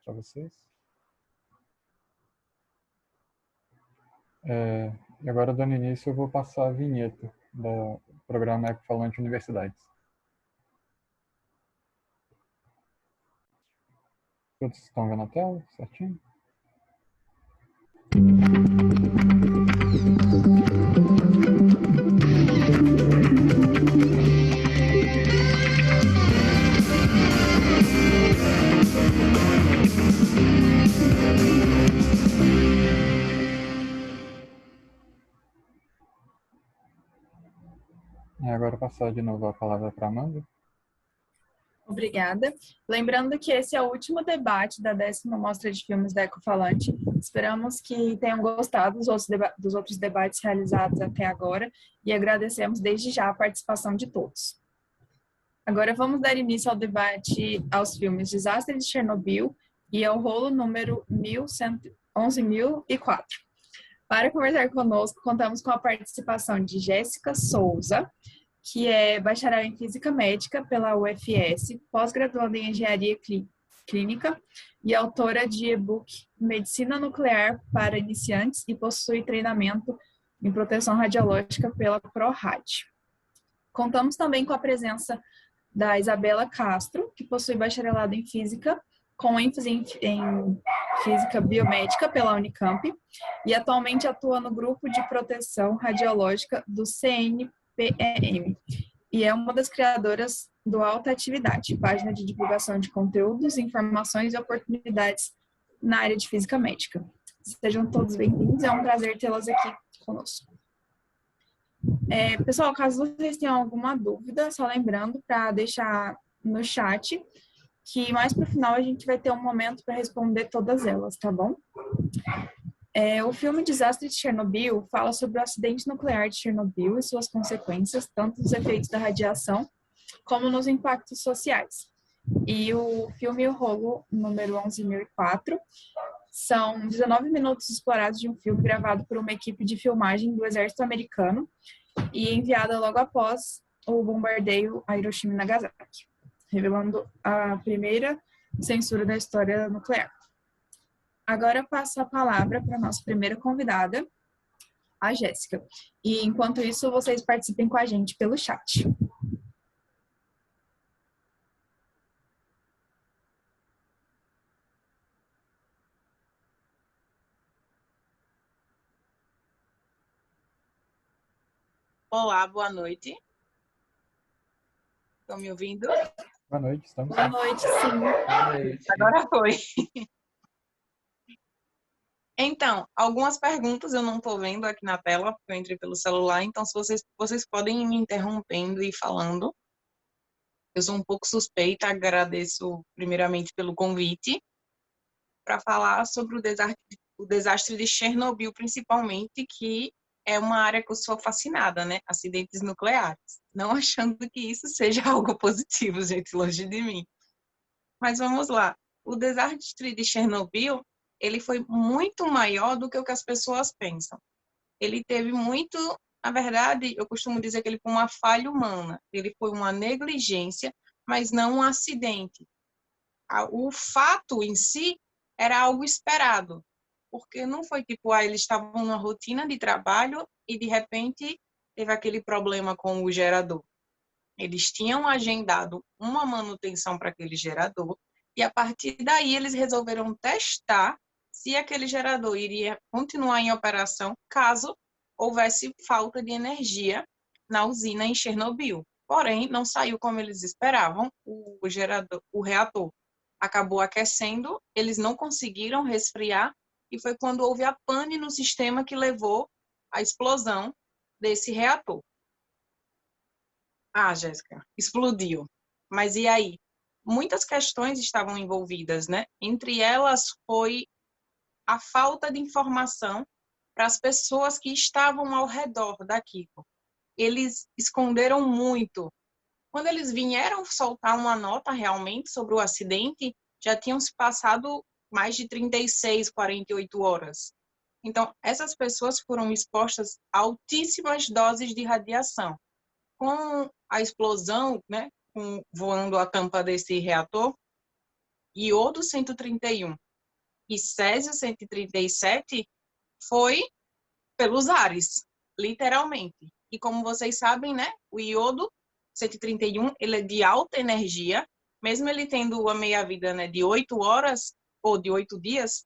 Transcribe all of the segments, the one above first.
para vocês. E agora, dando início, eu vou passar a vinheta do programa Ecofalante Universidades. Todos estão vendo a tela, certinho? E agora passar de novo a palavra para a Amanda. Obrigada. Lembrando que esse é o último debate da 10ª Mostra de Filmes da Ecofalante. Esperamos que tenham gostado dos outros debates realizados até agora e agradecemos desde já a participação de todos. Agora vamos dar início ao debate aos filmes Desastre de Chernobyl e ao rolo número 11.004. Para conversar conosco, contamos com a participação de Jéssica Souza, que é bacharel em Física Médica pela UFS, pós-graduanda em Engenharia Clínica e autora de e-book Medicina Nuclear para Iniciantes e possui treinamento em proteção radiológica pela ProRad. Contamos também com a presença da Isabela Castro, que possui bacharelado em Física, com ênfase em Física Biomédica pela Unicamp, e atualmente atua no Grupo de Proteção Radiológica do CNPEM, e é uma das criadoras do Alta Atividade, página de divulgação de conteúdos, informações e oportunidades na área de Física Médica. Sejam todos bem-vindos, é um prazer tê-las aqui conosco. Pessoal, caso vocês tenham alguma dúvida, só lembrando para deixar no chat, que mais para o final a gente vai ter um momento para responder todas elas, tá bom? O filme Desastre de Chernobyl fala sobre o acidente nuclear de Chernobyl e suas consequências, tanto nos efeitos da radiação, como nos impactos sociais. E o filme O Rolo, número 11.004, são 19 minutos explorados de um filme gravado por uma equipe de filmagem do exército americano e enviada logo após o bombardeio a Hiroshima e Nagasaki, revelando a primeira censura da história nuclear. Agora passo a palavra para a nossa primeira convidada, a Jéssica. E enquanto isso, vocês participem com a gente pelo chat. Olá, boa noite. Estão me ouvindo? Boa noite, estamos. Boa noite, sim. Boa noite. Agora foi. Então, algumas perguntas eu não estou vendo aqui na tela, porque eu entrei pelo celular, então se vocês podem ir me interrompendo e falando. Eu sou um pouco suspeita, agradeço primeiramente pelo convite para falar sobre o desastre de Chernobyl, principalmente, que é uma área que eu sou fascinada, né? Acidentes nucleares. Não achando que isso seja algo positivo, gente, longe de mim. Mas vamos lá. O desastre de Chernobyl, ele foi muito maior do que o que as pessoas pensam. Ele teve muito, na verdade, eu costumo dizer que ele foi uma falha humana. Ele foi uma negligência, mas não um acidente. O fato em si era algo esperado, porque não foi tipo, eles estavam numa rotina de trabalho e de repente teve aquele problema com o gerador. Eles tinham agendado uma manutenção para aquele gerador e a partir daí eles resolveram testar se aquele gerador iria continuar em operação caso houvesse falta de energia na usina em Chernobyl. Porém, não saiu como eles esperavam, o reator acabou aquecendo, eles não conseguiram resfriar e foi quando houve a pane no sistema que levou à explosão desse reator. Jéssica, explodiu. Mas e aí? Muitas questões estavam envolvidas, né? Entre elas foi a falta de informação para as pessoas que estavam ao redor daquilo. Eles esconderam muito. Quando eles vieram soltar uma nota realmente sobre o acidente, já tinham se passado mais de 36, 48 horas. Então, essas pessoas foram expostas a altíssimas doses de radiação. Com a explosão, né, voando a tampa desse reator, iodo 131 e césio 137 foi pelos ares, literalmente. E como vocês sabem, né, o iodo 131, ele é de alta energia, mesmo ele tendo a meia-vida, né, de 8 horas ou de 8 dias,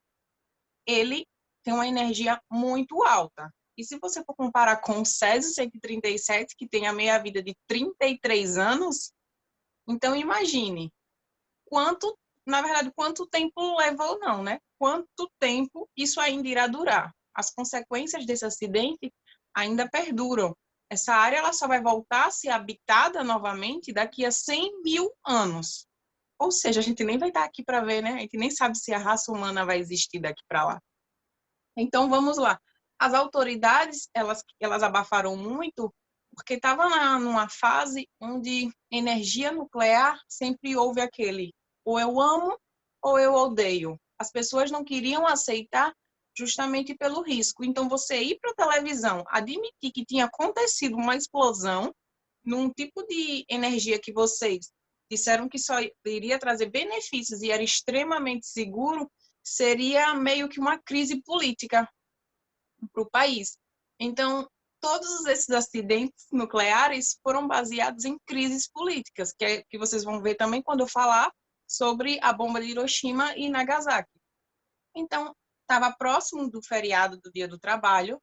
ele tem uma energia muito alta. E se você for comparar com o césio 137, que tem a meia-vida de 33 anos, então imagine na verdade, quanto tempo levou não, né? Quanto tempo isso ainda irá durar? As consequências desse acidente ainda perduram. Essa área ela só vai voltar a ser habitada novamente daqui a 100 mil anos. Ou seja, a gente nem vai estar aqui para ver, né? A gente nem sabe se a raça humana vai existir daqui para lá. Então, vamos lá. As autoridades, elas abafaram muito, porque estava numa fase onde energia nuclear sempre houve aquele ou eu amo ou eu odeio. As pessoas não queriam aceitar justamente pelo risco. Então, você ir para a televisão, admitir que tinha acontecido uma explosão num tipo de energia que vocês disseram que só iria trazer benefícios e era extremamente seguro, seria meio que uma crise política para o país. Então, todos esses acidentes nucleares foram baseados em crises políticas, que vocês vão ver também quando eu falar sobre a bomba de Hiroshima e Nagasaki. Então, estava próximo do feriado do Dia do Trabalho,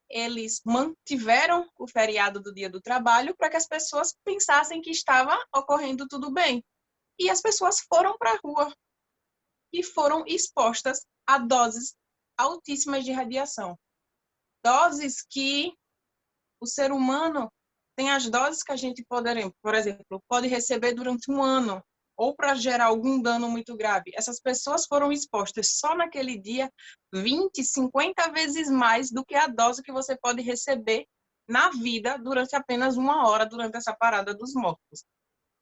eles mantiveram o feriado do Dia do Trabalho para que as pessoas pensassem que estava ocorrendo tudo bem. E as pessoas foram para a rua e foram expostas a doses altíssimas de radiação. Doses que o ser humano tem as doses que a gente poderia, por exemplo, pode receber durante um ano, ou para gerar algum dano muito grave. Essas pessoas foram expostas só naquele dia 20, 50 vezes mais do que a dose que você pode receber na vida durante apenas uma hora, durante essa parada dos mortos,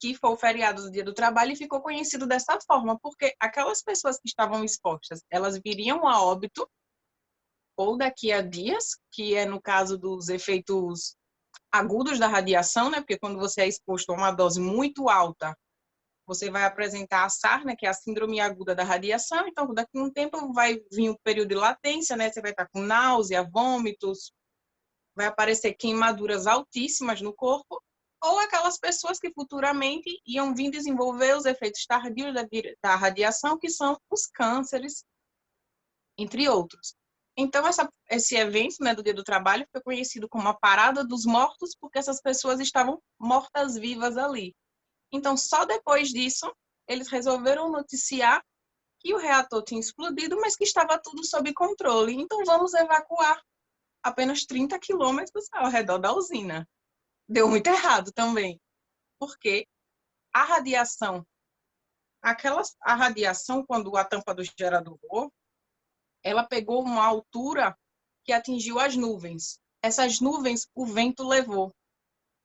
que foi o feriado do Dia do Trabalho e ficou conhecido dessa forma, porque aquelas pessoas que estavam expostas, elas viriam a óbito ou daqui a dias, que é no caso dos efeitos agudos da radiação, né? Porque quando você é exposto a uma dose muito alta, você vai apresentar a SAR, né? Que é a síndrome aguda da radiação. Então, daqui a um tempo vai vir o período de latência, né? Você vai estar com náusea, vômitos, vai aparecer queimaduras altíssimas no corpo, ou aquelas pessoas que futuramente iam vir desenvolver os efeitos tardios da radiação, que são os cânceres, entre outros. Então, esse evento, né, do Dia do Trabalho foi conhecido como a Parada dos Mortos, porque essas pessoas estavam mortas-vivas ali. Então, só depois disso, eles resolveram noticiar que o reator tinha explodido, mas que estava tudo sob controle. Então, vamos evacuar apenas 30 quilômetros ao redor da usina. Deu muito errado também, porque a radiação, a radiação, quando a tampa do gerador voou, ela pegou uma altura que atingiu as nuvens. Essas nuvens o vento levou.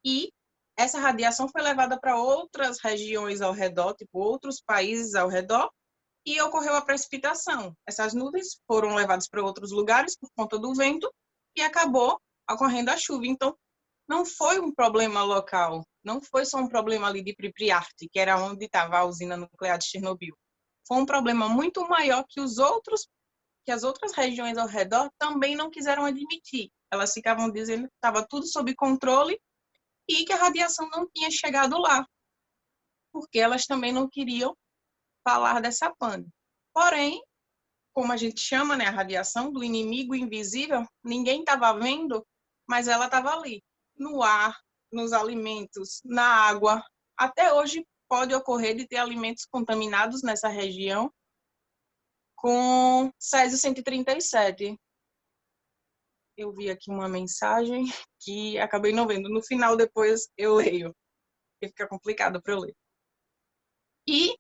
E essa radiação foi levada para outras regiões ao redor, tipo outros países ao redor, e ocorreu a precipitação. Essas nuvens foram levadas para outros lugares por conta do vento e acabou ocorrendo a chuva. Então, não foi um problema local, não foi só um problema ali de Pripyat, que era onde estava a usina nuclear de Chernobyl. Foi um problema muito maior que as outras regiões ao redor também não quiseram admitir. Elas ficavam dizendo que estava tudo sob controle e que a radiação não tinha chegado lá, porque elas também não queriam falar dessa pane. Porém, como a gente chama, né, a radiação do inimigo invisível, ninguém estava vendo, mas ela estava ali, no ar, nos alimentos, na água. Até hoje pode ocorrer de ter alimentos contaminados nessa região com césio 137. Eu vi aqui uma mensagem que acabei não vendo. No final, depois eu leio, porque fica complicado para eu ler. E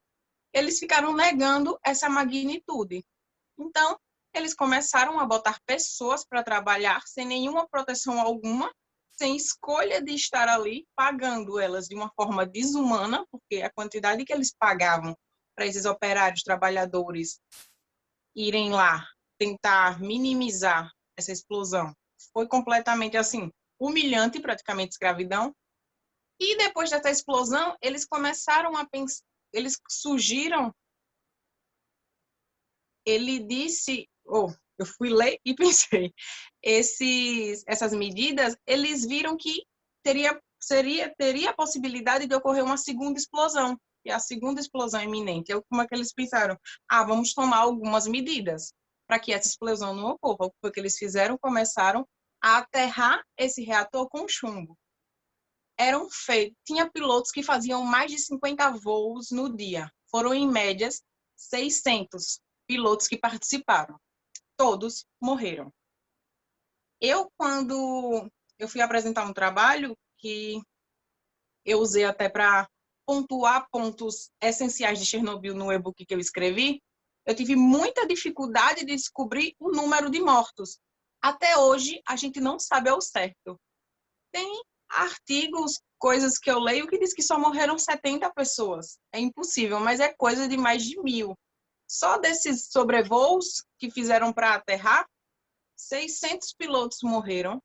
eles ficaram negando essa magnitude. Então, eles começaram a botar pessoas para trabalhar sem nenhuma proteção alguma, sem escolha de estar ali, pagando elas de uma forma desumana, porque a quantidade que eles pagavam para esses operários, trabalhadores, irem lá tentar minimizar essa explosão foi completamente assim, humilhante, praticamente escravidão. E depois dessa explosão, eles começaram a pensar, eles surgiram ele disse, eu fui ler e pensei, essas medidas, eles viram que teria a possibilidade de ocorrer uma segunda explosão, e a segunda explosão iminente. Como é que eles pensaram? Vamos tomar algumas medidas para que essa explosão não ocorra. O que foi que eles fizeram? Começaram a aterrar esse reator com chumbo. Tinha pilotos que faziam mais de 50 voos no dia. Foram, em média, 600 pilotos que participaram. Todos morreram. Quando eu fui apresentar um trabalho que eu usei até para pontuar pontos essenciais de Chernobyl no e-book que eu escrevi, eu tive muita dificuldade de descobrir o número de mortos. Até hoje, a gente não sabe ao certo. Tem artigos, coisas que eu leio, que diz que só morreram 70 pessoas. É impossível, mas é coisa de mais de 1.000. Só desses sobrevoos que fizeram para aterrar, 600 pilotos morreram.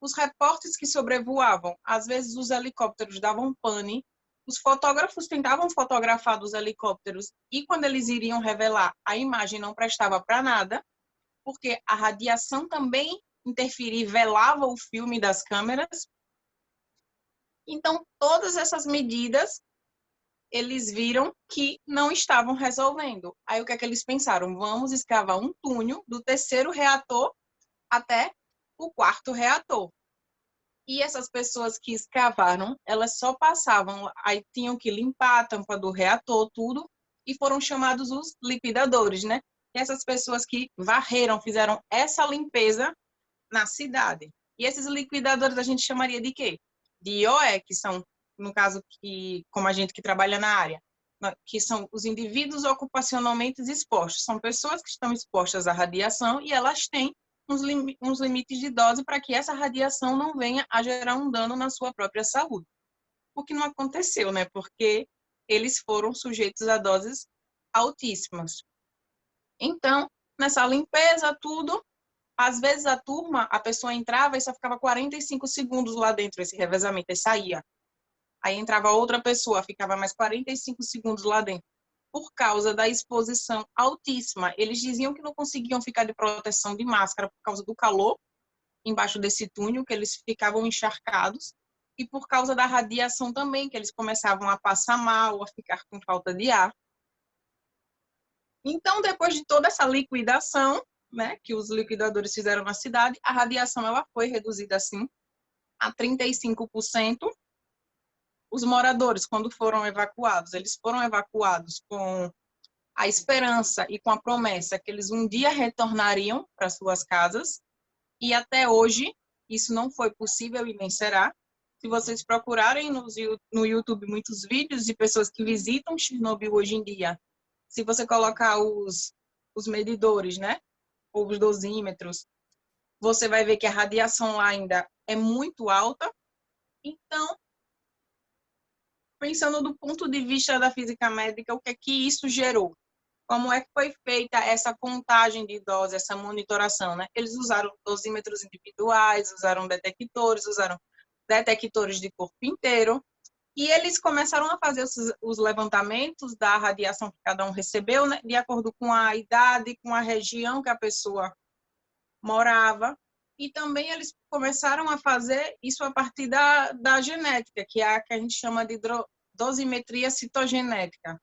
Os repórteres que sobrevoavam, às vezes os helicópteros davam pane, os fotógrafos tentavam fotografar dos helicópteros e quando eles iriam revelar, a imagem não prestava para nada, porque a radiação também interferia e velava o filme das câmeras. Então, todas essas medidas, eles viram que não estavam resolvendo. Aí, o que é que eles pensaram? Vamos escavar um túnel do 3º reator até o 4º reator. E essas pessoas que escavaram, elas só passavam, aí tinham que limpar a tampa do reator, tudo, e foram chamados os liquidadores, né? E essas pessoas que varreram, fizeram essa limpeza na cidade. E esses liquidadores a gente chamaria de quê? De IOE, que são, no caso, como a gente que trabalha na área, que são os indivíduos ocupacionalmente expostos. São pessoas que estão expostas à radiação e elas têm uns limites de dose para que essa radiação não venha a gerar um dano na sua própria saúde. O que não aconteceu, né? Porque eles foram sujeitos a doses altíssimas. Então, nessa limpeza, tudo, às vezes a pessoa entrava e só ficava 45 segundos lá dentro, esse revezamento, e saía. Aí entrava outra pessoa, ficava mais 45 segundos lá dentro. Por causa da exposição altíssima. Eles diziam que não conseguiam ficar de proteção de máscara por causa do calor embaixo desse túnel, que eles ficavam encharcados, e por causa da radiação também, que eles começavam a passar mal, a ficar com falta de ar. Então, depois de toda essa liquidação, né, que os liquidadores fizeram na cidade, a radiação ela foi reduzida assim a 35%. Os moradores, quando foram evacuados, eles foram evacuados com a esperança e com a promessa que eles um dia retornariam para suas casas, e até hoje isso não foi possível e nem será. Se vocês procurarem no YouTube muitos vídeos de pessoas que visitam Chernobyl hoje em dia, se você colocar os medidores, né, ou os dosímetros, você vai ver que a radiação lá ainda é muito alta. Então, pensando do ponto de vista da física médica, o que é que isso gerou? Como é que foi feita essa contagem de dose, essa monitoração, né? Eles usaram dosímetros individuais, usaram detectores de corpo inteiro, e eles começaram a fazer os levantamentos da radiação que cada um recebeu, né? De acordo com a idade, com a região que a pessoa morava, e também eles começaram a fazer isso a partir da genética, que é a que a gente chama de dosimetria citogenética,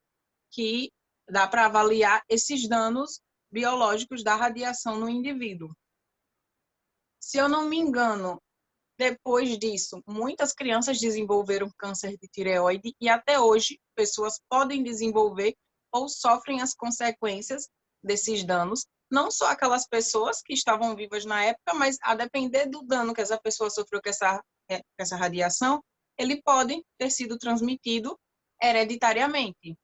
que dá para avaliar esses danos biológicos da radiação no indivíduo. Se eu não me engano, depois disso, muitas crianças desenvolveram câncer de tireoide e até hoje pessoas podem desenvolver ou sofrem as consequências desses danos. Não só aquelas pessoas que estavam vivas na época, mas a depender do dano que essa pessoa sofreu com essa radiação, ele pode ter sido transmitido hereditariamente.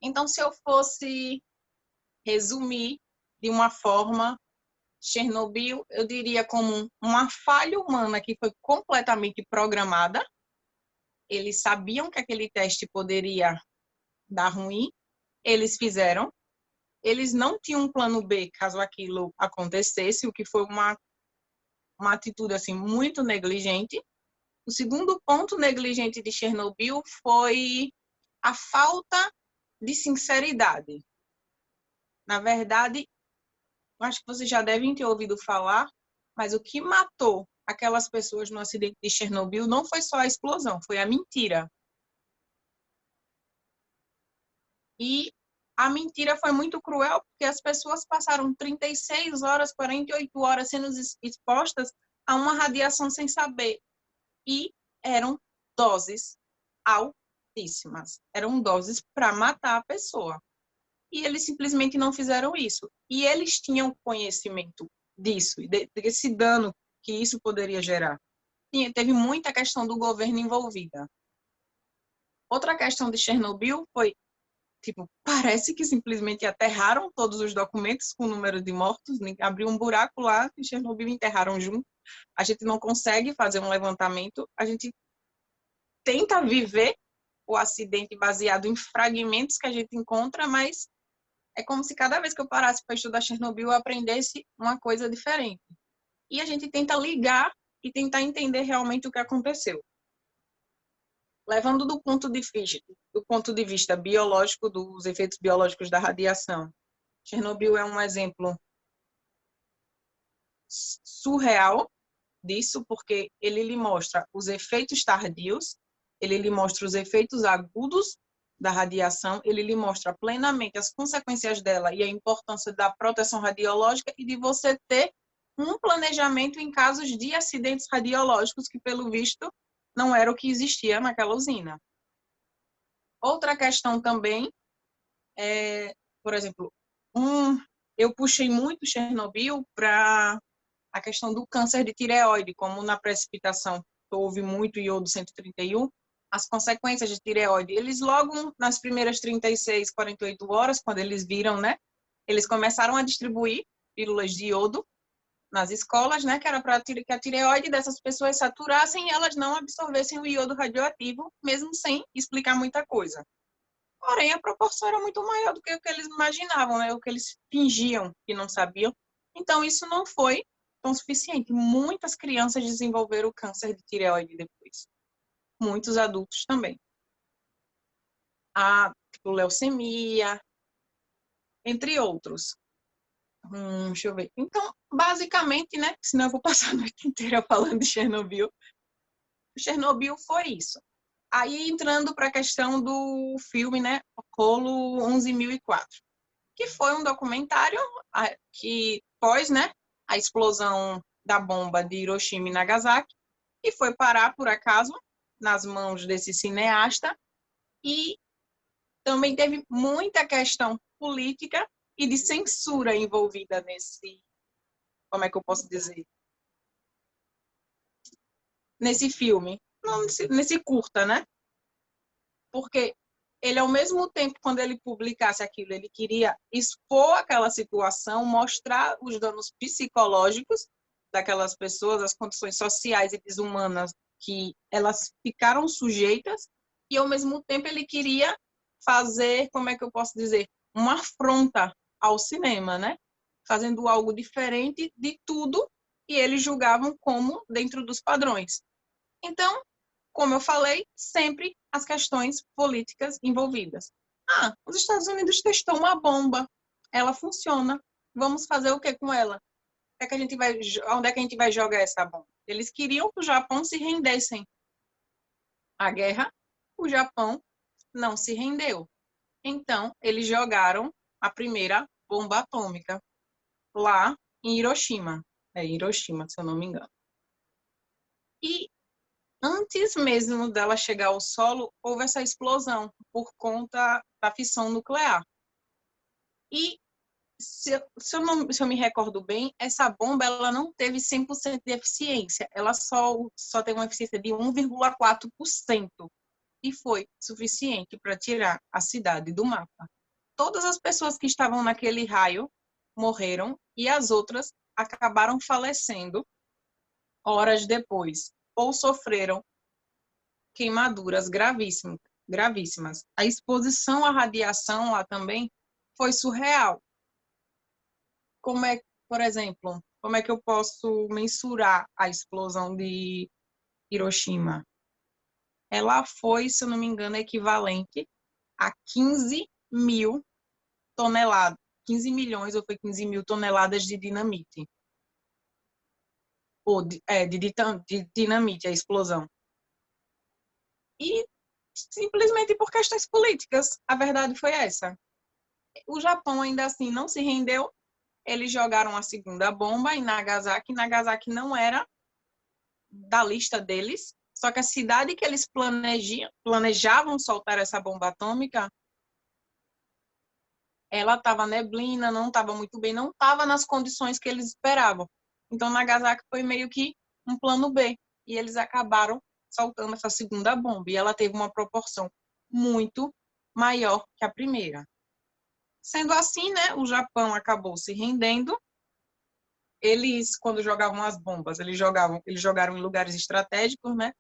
Então, se eu fosse resumir de uma forma, Chernobyl, eu diria como uma falha humana que foi completamente programada. Eles sabiam que aquele teste poderia dar ruim, eles fizeram. Eles não tinham um plano B caso aquilo acontecesse, o que foi uma atitude assim, muito negligente. O segundo ponto negligente de Chernobyl foi a falta de sinceridade. Na verdade, acho que vocês já devem ter ouvido falar, mas o que matou aquelas pessoas no acidente de Chernobyl não foi só a explosão, foi a mentira. E a mentira foi muito cruel, porque as pessoas passaram 36 horas, 48 horas sendo expostas a uma radiação sem saber. E eram doses altíssimas. Eram doses para matar a pessoa. E eles simplesmente não fizeram isso. E eles tinham conhecimento disso, desse dano que isso poderia gerar. Teve muita questão do governo envolvida. Outra questão de Chernobyl foi, tipo, parece que simplesmente aterraram todos os documentos com o número de mortos, abriu um buraco lá e Chernobyl enterraram junto. A gente não consegue fazer um levantamento, a gente tenta viver o acidente baseado em fragmentos que a gente encontra, mas é como se cada vez que eu parasse para estudar Chernobyl eu aprendesse uma coisa diferente. E a gente tenta ligar e tentar entender realmente o que aconteceu. Levando do ponto de vista biológico, dos efeitos biológicos da radiação, Chernobyl é um exemplo surreal disso, porque ele lhe mostra os efeitos tardios, ele lhe mostra os efeitos agudos da radiação, ele lhe mostra plenamente as consequências dela e a importância da proteção radiológica e de você ter um planejamento em casos de acidentes radiológicos, que, pelo visto, não era o que existia naquela usina. Outra questão também é, por exemplo, eu puxei muito Chernobyl para a questão do câncer de tireoide, como na precipitação houve muito iodo 131, as consequências de tireoide. Eles logo nas primeiras 36, 48 horas, quando eles viram, né, eles começaram a distribuir pílulas de iodo nas escolas, né, que era para que a tireoide dessas pessoas saturassem e elas não absorvessem o iodo radioativo, mesmo sem explicar muita coisa. Porém, a proporção era muito maior do que o que eles imaginavam, né, o que eles fingiam que não sabiam. Então, isso não foi tão suficiente. Muitas crianças desenvolveram câncer de tireoide depois. Muitos adultos também. A tipo, leucemia, entre outros. Deixa eu ver. Então, basicamente, né? Senão eu vou passar a noite inteira falando de Chernobyl. Chernobyl foi isso. Aí, entrando para a questão do filme, né? Apollo 11.004, que foi um documentário que pós, né? A explosão da bomba de Hiroshima e Nagasaki, e foi parar, por acaso, nas mãos desse cineasta, e também teve muita questão política e de censura envolvida nesse, como é que eu posso dizer, nesse filme, não, nesse curta, né? Porque ele, ao mesmo tempo, quando ele publicasse aquilo, ele queria expor aquela situação, mostrar os danos psicológicos daquelas pessoas, as condições sociais e desumanas que elas ficaram sujeitas, e, ao mesmo tempo, ele queria fazer, como é que eu posso dizer, uma afronta ao cinema, né? Fazendo algo diferente de tudo que eles julgavam como dentro dos padrões. Então, como eu falei, sempre as questões políticas envolvidas. Os Estados Unidos testou uma bomba, ela funciona, vamos fazer o que com ela? Onde é que a gente vai jogar essa bomba? Eles queriam que o Japão se rendessem à guerra, o Japão não se rendeu. Então, eles jogaram a primeira bomba atômica lá em Hiroshima. É Hiroshima, se eu não me engano. E antes mesmo dela chegar ao solo, houve essa explosão por conta da fissão nuclear. E, se eu me recordo bem, essa bomba ela não teve 100% de eficiência. Ela só teve uma eficiência de 1,4%. E foi suficiente para tirar a cidade do mapa. Todas as pessoas que estavam naquele raio morreram e as outras acabaram falecendo horas depois, ou sofreram queimaduras gravíssimas. A exposição à radiação lá também foi surreal. Por exemplo, como é que eu posso mensurar a explosão de Hiroshima? Ela foi, se eu não me engano, equivalente a 15 mil toneladas, 15 milhões ou foi 15 mil toneladas de dinamite. Ou de dinamite, a explosão. E simplesmente por questões políticas. A verdade foi essa. O Japão ainda assim não se rendeu. Eles jogaram a segunda bomba em Nagasaki. Nagasaki não era da lista deles. Só que a cidade que eles planejavam soltar essa bomba atômica, ela estava neblina, não estava muito bem, não estava nas condições que eles esperavam. Então, Nagasaki foi meio que um plano B. E eles acabaram soltando essa segunda bomba. E ela teve uma proporção muito maior que a primeira. Sendo assim, né, o Japão acabou se rendendo. Eles, quando jogavam as bombas, eles jogaram em lugares estratégicos, né?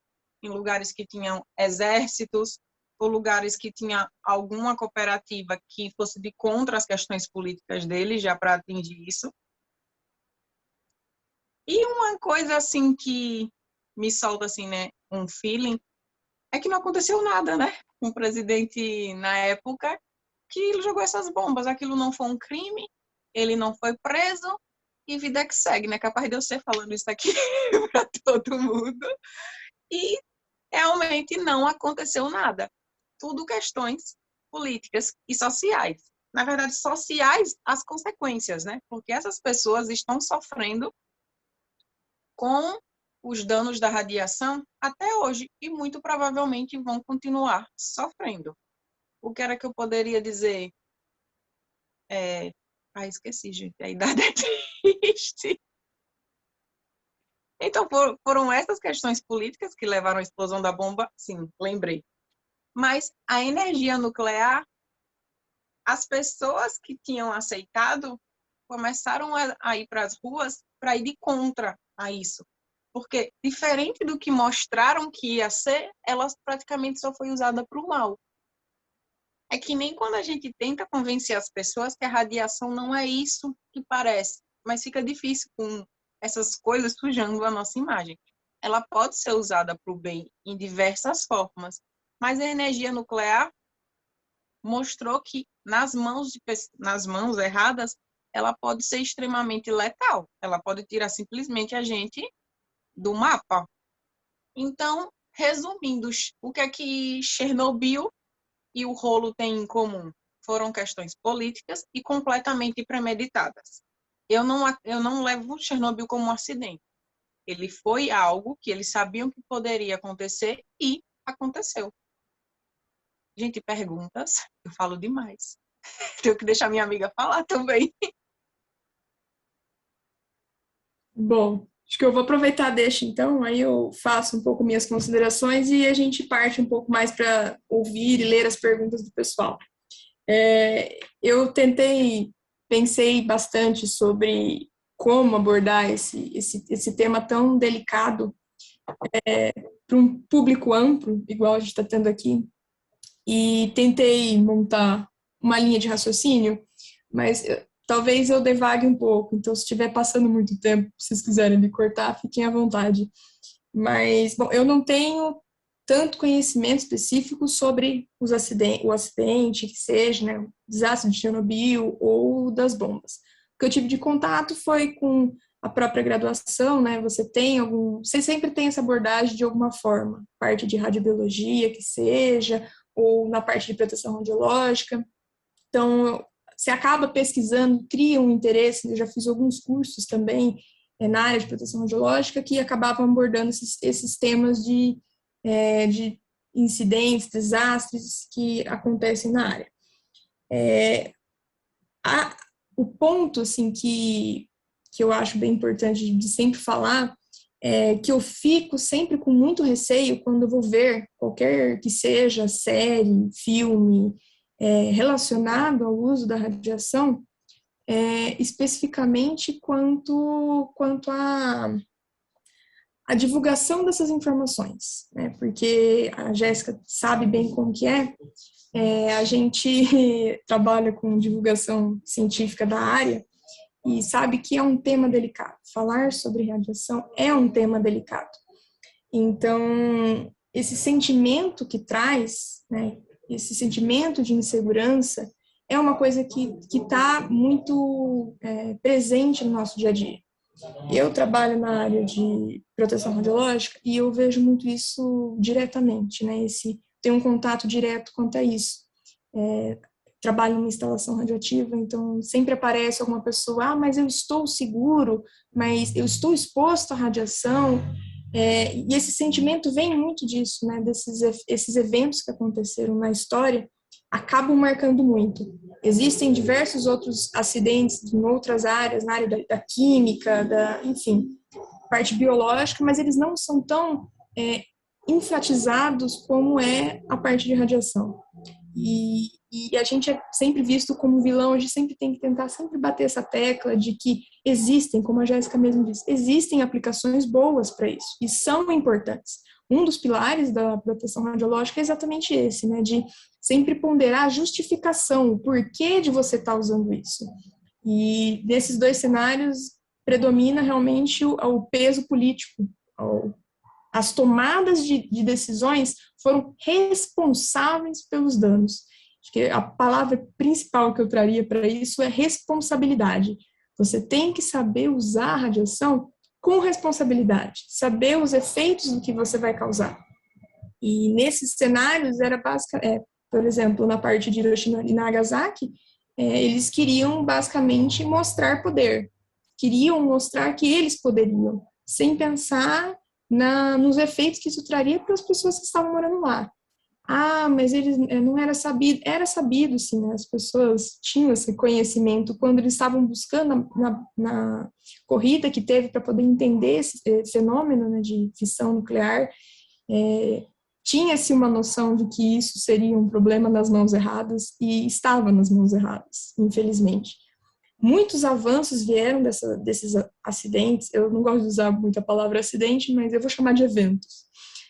Em lugares que tinham exércitos, ou lugares que tinha alguma cooperativa que fosse de contra as questões políticas deles, já para atingir isso. E uma coisa assim que me solta assim, né, um feeling, é que não aconteceu nada, né? Um presidente na época que jogou essas bombas, aquilo não foi um crime, ele não foi preso e vida que segue, né? Capaz de eu ser falando isso aqui para todo mundo. E realmente não aconteceu nada. Tudo questões políticas e sociais. Na verdade, sociais, as consequências, né? Porque essas pessoas estão sofrendo com os danos da radiação até hoje e muito provavelmente vão continuar sofrendo. O que era que eu poderia dizer? Esqueci, gente. A idade é triste. Então, foram essas questões políticas que levaram à explosão da bomba? Sim, lembrei. Mas a energia nuclear, as pessoas que tinham aceitado começaram a ir para as ruas para ir de contra a isso. Porque, diferente do que mostraram que ia ser, ela praticamente só foi usada para o mal. É que nem quando a gente tenta convencer as pessoas que a radiação não é isso que parece, mas fica difícil com essas coisas sujando a nossa imagem. Ela pode ser usada para o bem em diversas formas, mas a energia nuclear mostrou que nas mãos erradas, ela pode ser extremamente letal. Ela pode tirar simplesmente a gente do mapa. Então, resumindo, o que é que Chernobyl e o rolo têm em comum? Foram questões políticas e completamente premeditadas. Eu não levo Chernobyl como um acidente. Ele foi algo que eles sabiam que poderia acontecer e aconteceu. Gente, perguntas, eu falo demais. Tenho que deixar minha amiga falar também. Bom, acho que eu vou aproveitar deixa então, aí eu faço um pouco minhas considerações e a gente parte um pouco mais para ouvir e ler as perguntas do pessoal. Eu pensei bastante sobre como abordar esse tema tão delicado para um público amplo, igual a gente está tendo aqui, e tentei montar uma linha de raciocínio, mas talvez eu devague um pouco, então se estiver passando muito tempo, se vocês quiserem me cortar, fiquem à vontade. Mas, bom, eu não tenho tanto conhecimento específico sobre o acidente, que seja, né, o desastre de Chernobyl ou das bombas. O que eu tive de contato foi com a própria graduação, né, você sempre tem essa abordagem de alguma forma, parte de radiobiologia, que seja, ou na parte de proteção radiológica. Então, você acaba pesquisando, cria um interesse, eu já fiz alguns cursos também na área de proteção radiológica que acabavam abordando esses temas de incidentes, desastres que acontecem na área. O ponto assim, que eu acho bem importante de sempre falar é que eu fico sempre com muito receio quando eu vou ver qualquer que seja série, filme relacionado ao uso da radiação, especificamente quanto a divulgação dessas informações, né? Porque a Jéssica sabe bem como que a gente trabalha com divulgação científica da área e sabe que é um tema delicado. Falar sobre radiação é um tema delicado. Então, esse sentimento que traz, né, esse sentimento de insegurança, é uma coisa que está muito presente no nosso dia a dia. Eu trabalho na área de proteção radiológica e eu vejo muito isso diretamente, né? Tenho um contato direto quanto a isso. Trabalho numa instalação radioativa, então sempre aparece alguma pessoa, mas eu estou seguro, mas eu estou exposto à radiação, e esse sentimento vem muito disso, né? Esses eventos que aconteceram na história acabam marcando muito. Existem diversos outros acidentes em outras áreas, na área da química, enfim, parte biológica, mas eles não são tão enfatizados como é a parte de radiação. E a gente é sempre visto como vilão, a gente sempre tem que tentar sempre bater essa tecla de que existem, como a Jéssica mesmo disse, existem aplicações boas para isso, e são importantes. Um dos pilares da proteção radiológica é exatamente esse, né, de sempre ponderar a justificação, o porquê de você estar usando isso. E nesses dois cenários predomina realmente o peso político. As tomadas de decisões foram responsáveis pelos danos. Acho que a palavra principal que eu traria para isso é responsabilidade. Você tem que saber usar a radiação com responsabilidade, saber os efeitos do que você vai causar. E nesses cenários era por exemplo, na parte de Hiroshima e Nagasaki, eles queriam basicamente mostrar poder, queriam mostrar que eles poderiam, sem pensar nos efeitos que isso traria para as pessoas que estavam morando lá. Mas eles não era sabido sim, né? As pessoas tinham esse conhecimento quando eles estavam buscando na corrida que teve para poder entender esse fenômeno, né, de fissão nuclear, tinha-se uma noção de que isso seria um problema nas mãos erradas e estava nas mãos erradas, infelizmente. Muitos avanços vieram desses acidentes, eu não gosto de usar muito a palavra acidente, mas eu vou chamar de eventos.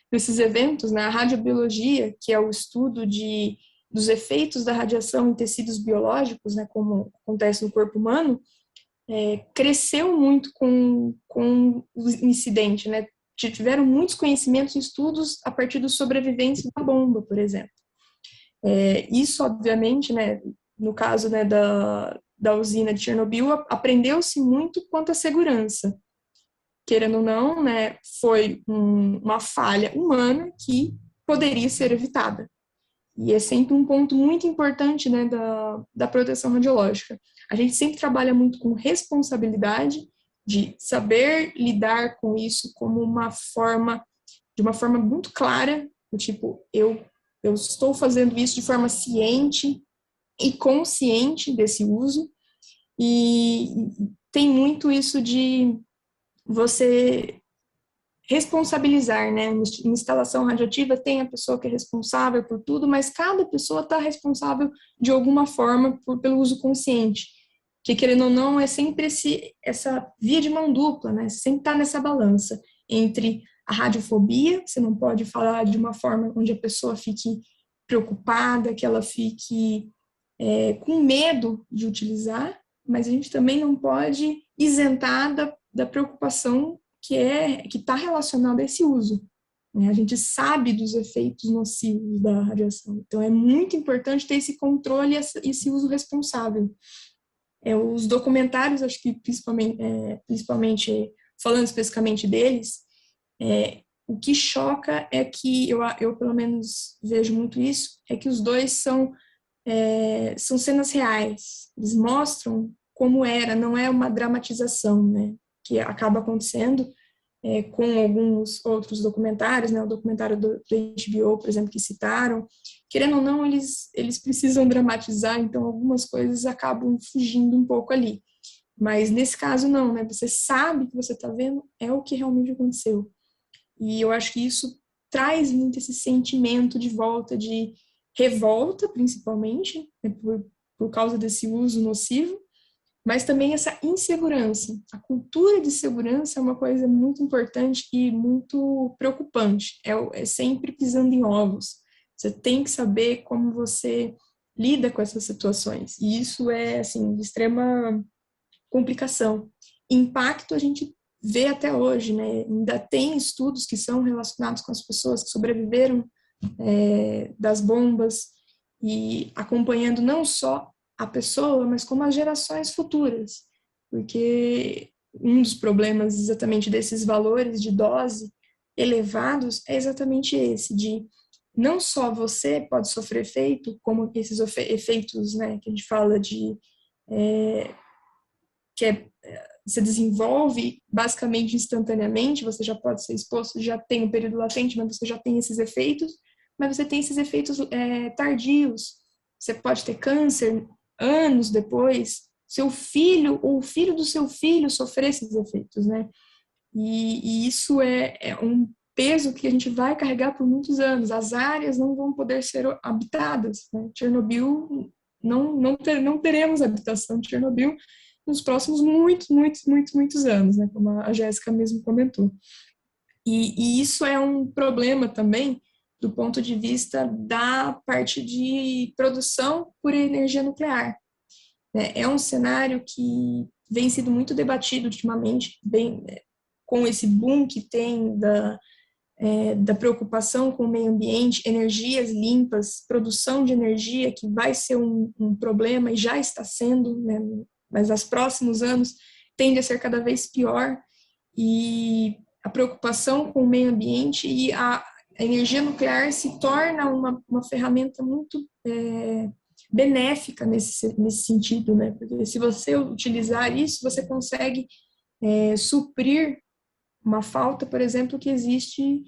Desses eventos, né, a radiobiologia, que é o estudo dos efeitos da radiação em tecidos biológicos, né, como acontece no corpo humano, cresceu muito com o incidente, né? Tiveram muitos conhecimentos e estudos a partir dos sobreviventes da bomba, por exemplo. Isso, obviamente, né, no caso, né, da usina de Chernobyl, aprendeu-se muito quanto à segurança. Querendo ou não, né, foi uma falha humana que poderia ser evitada. E é sempre um ponto muito importante, né, da proteção radiológica. A gente sempre trabalha muito com responsabilidade, de saber lidar com isso como de uma forma muito clara, do tipo, eu estou fazendo isso de forma ciente e consciente desse uso, e tem muito isso de você responsabilizar, né? Em instalação radioativa tem a pessoa que é responsável por tudo, mas cada pessoa está responsável de alguma forma pelo uso consciente. Que, querendo ou não, é sempre essa via de mão dupla, né? Você sempre está nessa balança entre a radiofobia, você não pode falar de uma forma onde a pessoa fique preocupada, que ela fique com medo de utilizar, mas a gente também não pode isentar da preocupação que está relacionada a esse uso. Né? A gente sabe dos efeitos nocivos da radiação, então é muito importante ter esse controle e esse uso responsável. Os documentários, acho que principalmente falando especificamente deles, o que choca é que, eu pelo menos vejo muito isso, é que os dois são cenas reais, eles mostram como era, não é uma dramatização, né, que acaba acontecendo com alguns outros documentários, né, o documentário do HBO, por exemplo, que citaram, querendo ou não, eles precisam dramatizar, então algumas coisas acabam fugindo um pouco ali, mas nesse caso não, né, você sabe que você está vendo é o que realmente aconteceu, e eu acho que isso traz muito esse sentimento de volta, de revolta, principalmente, né, por causa desse uso nocivo, mas também essa insegurança. A cultura de segurança é uma coisa muito importante e muito preocupante. É sempre pisando em ovos. Você tem que saber como você lida com essas situações. E isso é, assim, de extrema complicação. Impacto a gente vê até hoje, né? Ainda tem estudos que são relacionados com as pessoas que sobreviveram das bombas e acompanhando não só a pessoa, mas como as gerações futuras. Porque um dos problemas exatamente desses valores de dose elevados é exatamente esse, de não só você pode sofrer efeito, como esses efeitos, né, que a gente fala de você desenvolve basicamente instantaneamente, você já pode ser exposto, já tem um período latente, mas você já tem esses efeitos, mas você tem esses efeitos tardios. Você pode ter câncer anos depois, seu filho ou o filho do seu filho sofrer esses efeitos, né? E isso é um peso que a gente vai carregar por muitos anos. As áreas não vão poder ser habitadas, né? Chernobyl, não teremos habitação de Chernobyl nos próximos muitos anos, né? Como a Jéssica mesmo comentou. E isso é um problema também do ponto de vista da parte de produção por energia nuclear. É um cenário que vem sendo muito debatido ultimamente, com esse boom que tem da preocupação com o meio ambiente, energias limpas, produção de energia, que vai ser um problema e já está sendo, né? Mas nos próximos anos tende a ser cada vez pior, e a preocupação com o meio ambiente e a energia nuclear se torna uma ferramenta muito benéfica nesse sentido, né? Porque se você utilizar isso, você consegue suprir uma falta, por exemplo, que existe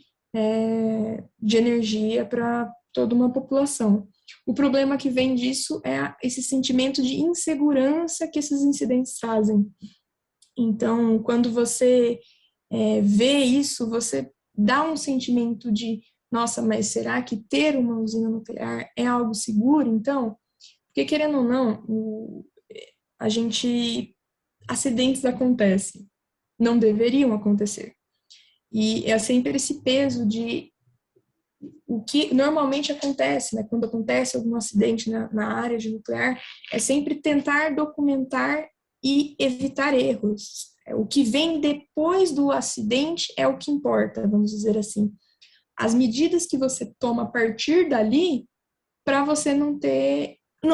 de energia para toda uma população. O problema que vem disso é esse sentimento de insegurança que esses incidentes trazem. Então, quando você vê isso, você dá um sentimento de, nossa, mas será que ter uma usina nuclear é algo seguro, então? Porque, querendo ou não, acidentes acontecem, não deveriam acontecer. E é sempre esse peso de o que normalmente acontece, né? Quando acontece algum acidente na área de nuclear, é sempre tentar documentar e evitar erros. O que vem depois do acidente é o que importa, vamos dizer assim. As medidas que você toma a partir dali, para você não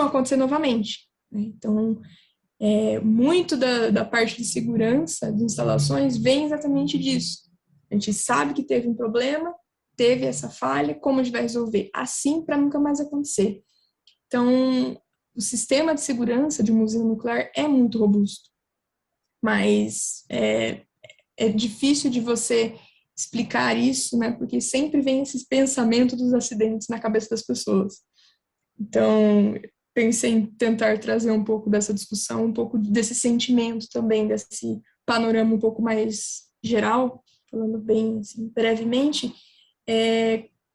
acontecer novamente, né? Então, muito da parte de segurança de instalações vem exatamente disso. A gente sabe que teve um problema, teve essa falha, como a gente vai resolver? Assim, para nunca mais acontecer. Então, o sistema de segurança de uma usina nuclear é muito robusto, mas é difícil de você explicar isso, né? Porque sempre vem esse pensamento dos acidentes na cabeça das pessoas. Então, pensei em tentar trazer um pouco dessa discussão, um pouco desse sentimento também, desse panorama um pouco mais geral, falando bem assim, brevemente,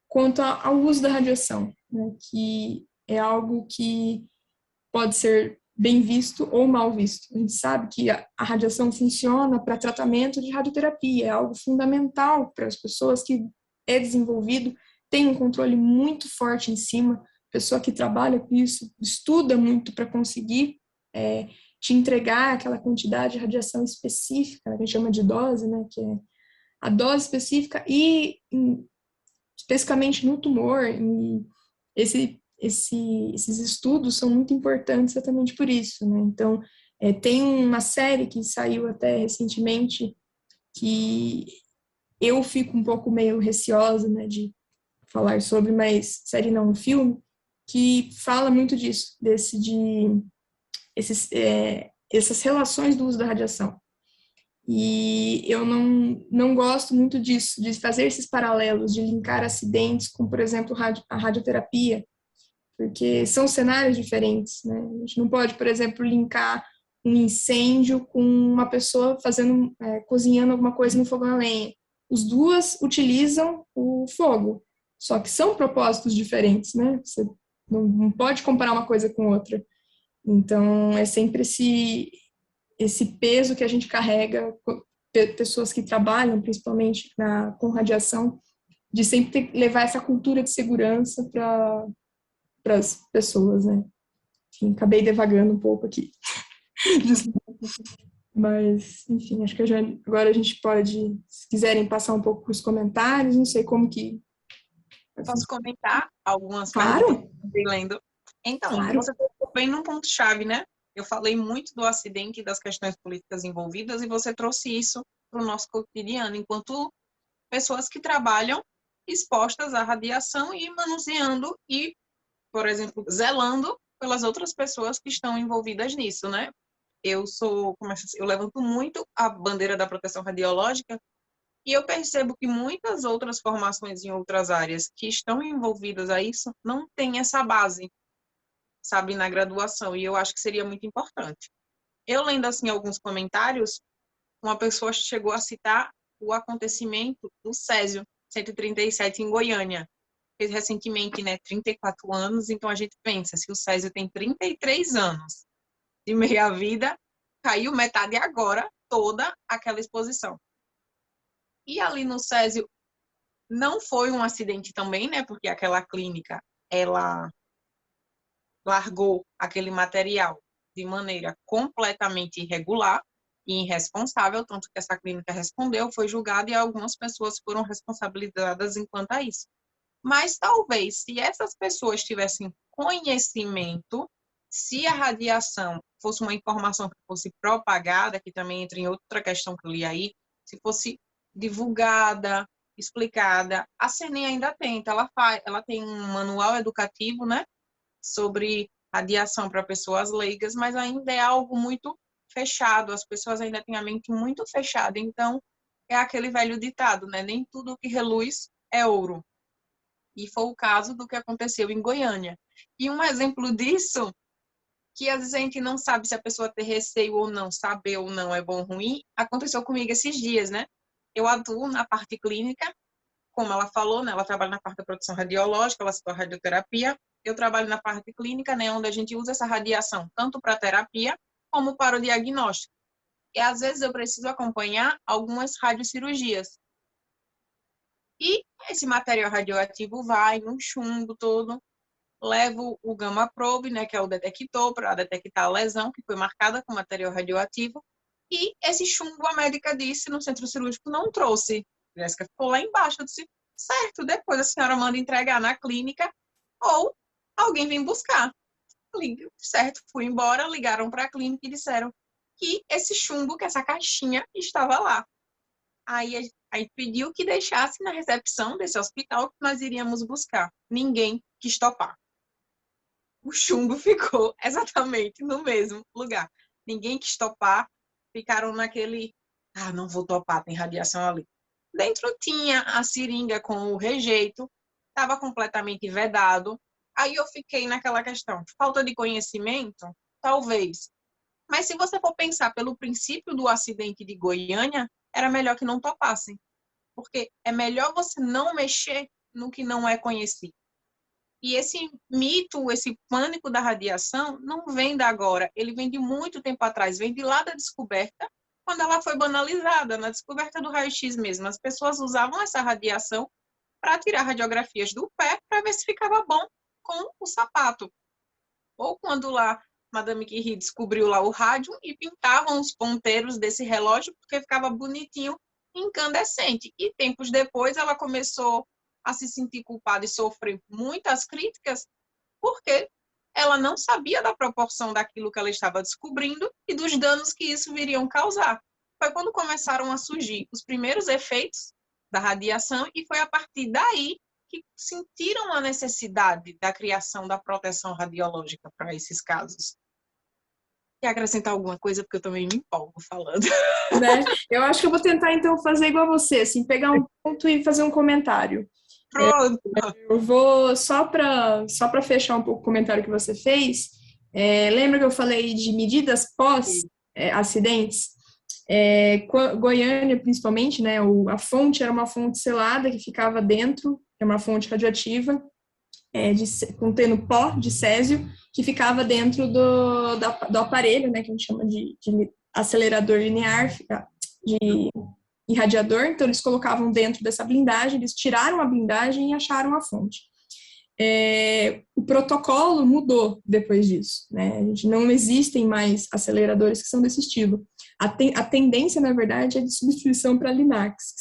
quanto ao uso da radiação, né, que é algo que pode ser bem visto ou mal visto. A gente sabe que a radiação funciona para tratamento de radioterapia, é algo fundamental para as pessoas que é desenvolvido, tem um controle muito forte em cima, a pessoa que trabalha com isso estuda muito para conseguir te entregar aquela quantidade de radiação específica, né, que a gente chama de dose, né, que é a dose específica e especificamente no tumor. E esses estudos são muito importantes exatamente por isso, né? Então, tem uma série que saiu até recentemente que eu fico um pouco meio receosa, né, de falar sobre, mas série não, um filme, que fala muito disso, essas relações do uso da radiação. E eu não gosto muito disso, de fazer esses paralelos, de linkar acidentes com, por exemplo, a radioterapia, porque são cenários diferentes, né? A gente não pode, por exemplo, linkar um incêndio com uma pessoa cozinhando alguma coisa no fogão a lenha. Os duas utilizam o fogo, só que são propósitos diferentes, né? Você não pode comparar uma coisa com outra. Então, é sempre esse peso que a gente carrega, pessoas que trabalham principalmente com radiação, de sempre levar essa cultura de segurança para as pessoas, né? Enfim, acabei devagando um pouco aqui. Mas, enfim, acho que agora a gente pode, se quiserem passar um pouco para os comentários, não sei como que... Posso comentar algumas Claro. coisas que eu estou lendo? Então, Claro. você falou bem num ponto-chave, né? Eu falei muito do acidente e das questões políticas envolvidas, e você trouxe isso para o nosso cotidiano, enquanto pessoas que trabalham expostas à radiação e manuseando e, por exemplo, zelando pelas outras pessoas que estão envolvidas nisso, né? Eu levanto muito a bandeira da proteção radiológica, e eu percebo que muitas outras formações em outras áreas que estão envolvidas a isso não têm essa base, sabe, na graduação, e eu acho que seria muito importante. Eu lendo, assim, alguns comentários, uma pessoa chegou a citar o acontecimento do Césio 137 em Goiânia. Fez recentemente, né, 34 anos, então a gente pensa, se o Césio tem 33 anos de meia-vida, caiu metade agora, toda aquela exposição. E ali no Césio não foi um acidente também, né, porque aquela clínica, ela largou aquele material de maneira completamente irregular e irresponsável, tanto que essa clínica respondeu, foi julgada, e algumas pessoas foram responsabilizadas enquanto a isso. Mas talvez, se essas pessoas tivessem conhecimento, se a radiação fosse uma informação que fosse propagada, que também entra em outra questão que eu li aí, se fosse divulgada, explicada, a CENEM ainda tenta, ela tem um manual educativo, né, sobre radiação para pessoas leigas, mas ainda é algo muito fechado, as pessoas ainda têm a mente muito fechada, então é aquele velho ditado, né, nem tudo que reluz é ouro. E foi o caso do que aconteceu em Goiânia. E um exemplo disso, que às vezes a gente não sabe se a pessoa tem receio ou não, saber ou não é bom ou ruim, aconteceu comigo esses dias, né? Eu atuo na parte clínica, como ela falou, né? Ela trabalha na parte da produção radiológica, ela citou a radioterapia. Eu trabalho na parte clínica, né? Onde a gente usa essa radiação tanto para terapia como para o diagnóstico. E às vezes eu preciso acompanhar algumas radiocirurgias. E esse material radioativo vai no chumbo todo, levo o gamma probe, né, que é o detector, para detectar a lesão que foi marcada com material radioativo. E esse chumbo, a médica disse, no centro cirúrgico não trouxe. A Jéssica ficou lá embaixo. Eu disse, certo, depois a senhora manda entregar na clínica ou alguém vem buscar. Certo, fui embora, ligaram para a clínica e disseram que esse chumbo, que essa caixinha estava lá. Aí pediu que deixasse na recepção desse hospital que nós iríamos buscar. Ninguém quis topar. O chumbo ficou exatamente no mesmo lugar. Ninguém quis topar, ficaram naquele, não vou topar, tem radiação ali. Dentro tinha a seringa com o rejeito, estava completamente vedado. Aí eu fiquei naquela questão, falta de conhecimento? Talvez. Mas se você for pensar pelo princípio do acidente de Goiânia, era melhor que não topassem. Porque é melhor você não mexer no que não é conhecido. E esse mito, esse pânico da radiação, não vem da agora. Ele vem de muito tempo atrás, vem de lá da descoberta, quando ela foi banalizada, na descoberta do raio-x mesmo. As pessoas usavam essa radiação para tirar radiografias do pé para ver se ficava bom com o sapato. Ou quando lá Madame Curie descobriu lá o rádio e pintavam os ponteiros desse relógio porque ficava bonitinho, incandescente. E tempos depois ela começou a se sentir culpada e sofrer muitas críticas porque ela não sabia da proporção daquilo que ela estava descobrindo e dos danos que isso viriam causar. Foi quando começaram a surgir os primeiros efeitos da radiação e foi a partir daí que sentiram a necessidade da criação da proteção radiológica para esses casos. Quer acrescentar alguma coisa? Porque eu também me empolgo falando. Né? Eu acho que eu vou tentar, então, fazer igual a você, assim, pegar um ponto e fazer um comentário. Pronto! Eu vou, só para fechar um pouco o comentário que você fez, lembra que eu falei de medidas pós-acidentes? Goiânia, principalmente, né, a fonte era uma fonte selada que ficava dentro, é uma fonte radioativa, contendo pó de césio, que ficava dentro do aparelho, né, que a gente chama de acelerador linear, de irradiador. Então, eles colocavam dentro dessa blindagem, eles tiraram a blindagem e acharam a fonte. O protocolo mudou depois disso, né? Não existem mais aceleradores que são desse estilo. A tendência, na verdade, é de substituição para Linacs, que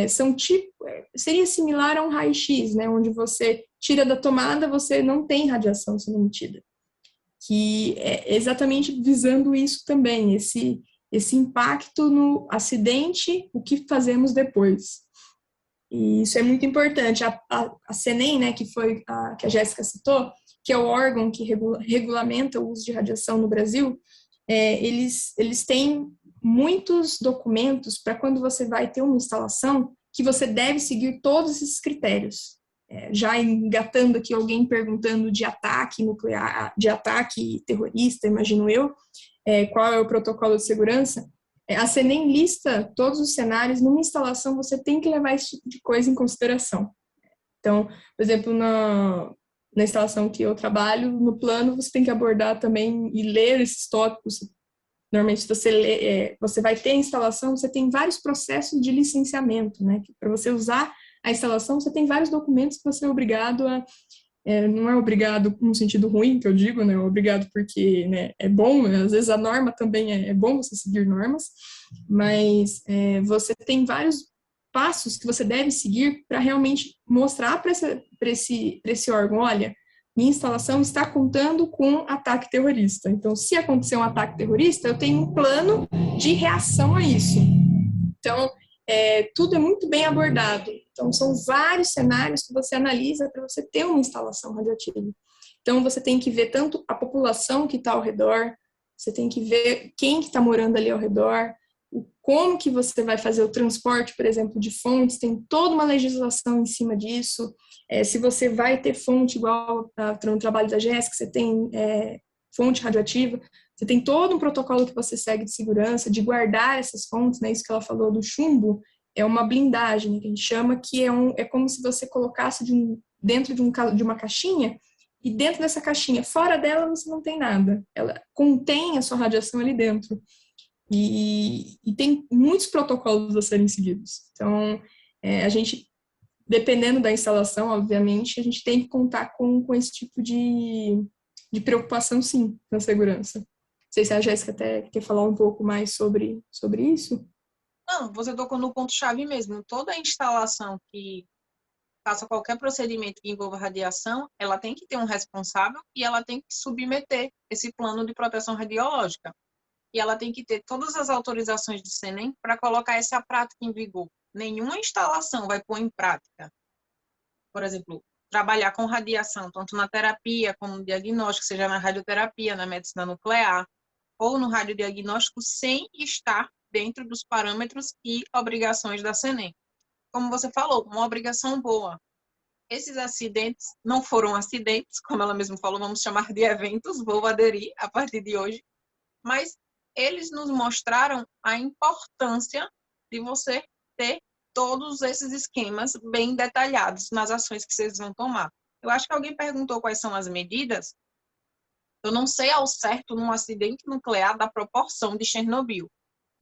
são tipo, seria similar a um raio-x, né? Onde você tira da tomada, você não tem radiação sendo emitida. que é exatamente visando isso também, esse impacto no acidente, o que fazemos depois. E isso é muito importante. A CENEM, né, que foi que a Jéssica citou, que é o órgão que regulamenta o uso de radiação no Brasil, eles têm muitos documentos para quando você vai ter uma instalação que você deve seguir todos esses critérios. Já engatando aqui alguém perguntando de ataque nuclear, de ataque terrorista, imagino eu, qual é o protocolo de segurança, a CENEM lista todos os cenários. Numa instalação, você tem que levar esse tipo de coisa em consideração. Então, por exemplo, na instalação que eu trabalho, no plano, você tem que abordar também e ler esses tópicos. Normalmente, se você lê, você vai ter a instalação, você tem vários processos de licenciamento, né? Para você usar a instalação, você tem vários documentos que você é obrigado a... não é obrigado no sentido ruim, que eu digo, né? É obrigado porque, né, é bom, às vezes a norma também é bom você seguir normas, mas você tem vários passos que você deve seguir para realmente mostrar para esse órgão, olha, minha instalação está contando com ataque terrorista. Então, se acontecer um ataque terrorista, eu tenho um plano de reação a isso. Então, tudo é muito bem abordado. Então, são vários cenários que você analisa para você ter uma instalação radioativa. Então, você tem que ver tanto a população que está ao redor, você tem que ver quem que está morando ali ao redor, como que você vai fazer o transporte, por exemplo, de fontes, tem toda uma legislação em cima disso. Se você vai ter fonte igual no trabalho da Jéssica, você tem fonte radioativa, você tem todo um protocolo que você segue de segurança, de guardar essas fontes, né? Isso que ela falou do chumbo, é uma blindagem, né, que a gente chama, que é como se você colocasse dentro de uma caixinha, e dentro dessa caixinha, fora dela, você não tem nada. Ela contém a sua radiação ali dentro. E tem muitos protocolos a serem seguidos. Então, a gente, dependendo da instalação, obviamente, a gente tem que contar com esse tipo de preocupação, sim, na segurança. Não sei se a Jéssica até quer falar um pouco mais sobre isso. Não, você tocou no ponto-chave mesmo. Toda instalação que faça qualquer procedimento que envolva radiação, ela tem que ter um responsável e ela tem que submeter esse plano de proteção radiológica. E ela tem que ter todas as autorizações do CENEM para colocar essa prática em vigor. Nenhuma instalação vai pôr em prática, por exemplo, trabalhar com radiação, tanto na terapia como no diagnóstico, seja na radioterapia, na medicina nuclear, ou no radiodiagnóstico, sem estar dentro dos parâmetros e obrigações da CENEM. Como você falou, uma obrigação boa. Esses acidentes não foram acidentes, como ela mesma falou, vamos chamar de eventos, vou aderir a partir de hoje, mas eles nos mostraram a importância de você ter todos esses esquemas bem detalhados nas ações que vocês vão tomar. Eu acho que alguém perguntou quais são as medidas. Eu não sei ao certo num acidente nuclear da proporção de Chernobyl.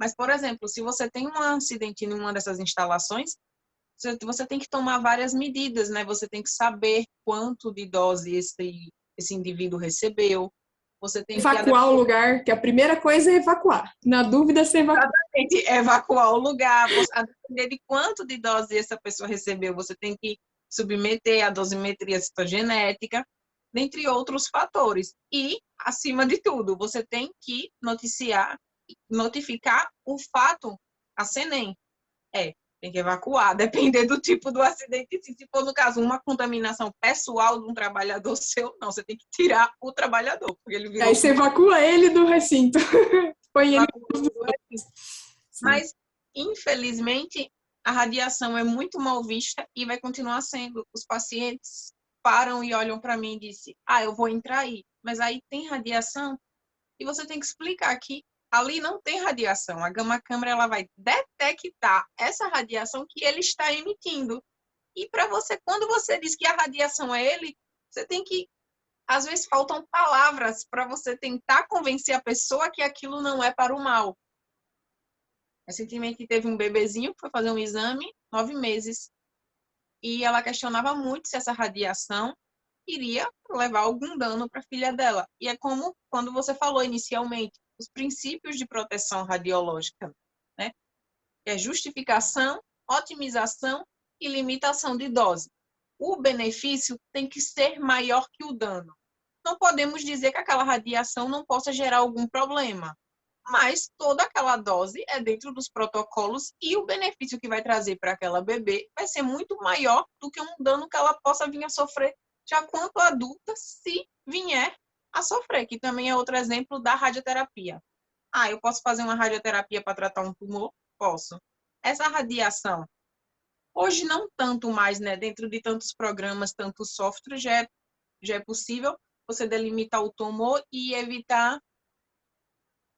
Mas, por exemplo, se você tem um acidente em uma dessas instalações, você tem que tomar várias medidas, né? Você tem que saber quanto de dose esse indivíduo recebeu. Você tem evacuar o lugar, que a primeira coisa é evacuar. Na dúvida, você evacua. Exatamente, evacuar o lugar. A depender de quanto de dose essa pessoa recebeu, você tem que submeter a dosimetria citogenética, dentre outros fatores. E, acima de tudo, você tem que notificar o fato à CENEM. Tem que evacuar, depender do tipo do acidente. Se for, no caso, uma contaminação pessoal de um trabalhador seu, não, você tem que tirar o trabalhador. Porque ele virou... Aí você evacua ele do recinto. Põe ele... Mas, infelizmente, a radiação é muito mal vista e vai continuar sendo. Os pacientes param e olham para mim e dizem, eu vou entrar aí. Mas aí tem radiação e você tem que explicar que ali não tem radiação. A gama-câmara ela vai detectar essa radiação que ele está emitindo. E para você, quando você diz que a radiação é ele, você tem que... Às vezes faltam palavras para você tentar convencer a pessoa que aquilo não é para o mal. Recentemente teve um bebezinho que foi fazer um exame, 9 meses, e ela questionava muito se essa radiação iria levar algum dano para a filha dela. E é como quando você falou inicialmente, os princípios de proteção radiológica, né? É justificação, otimização e limitação de dose. O benefício tem que ser maior que o dano. não podemos dizer que aquela radiação não possa gerar algum problema. Mas toda aquela dose é dentro dos protocolos e o benefício que vai trazer para aquela bebê vai ser muito maior do que um dano que ela possa vir a sofrer já quanto adulta, se vier a sofrer, que também é outro exemplo da radioterapia. Eu posso fazer uma radioterapia para tratar um tumor? Posso. Essa radiação, hoje não tanto mais, né? Dentro de tantos programas, tantos softwares, já é possível você delimitar o tumor e evitar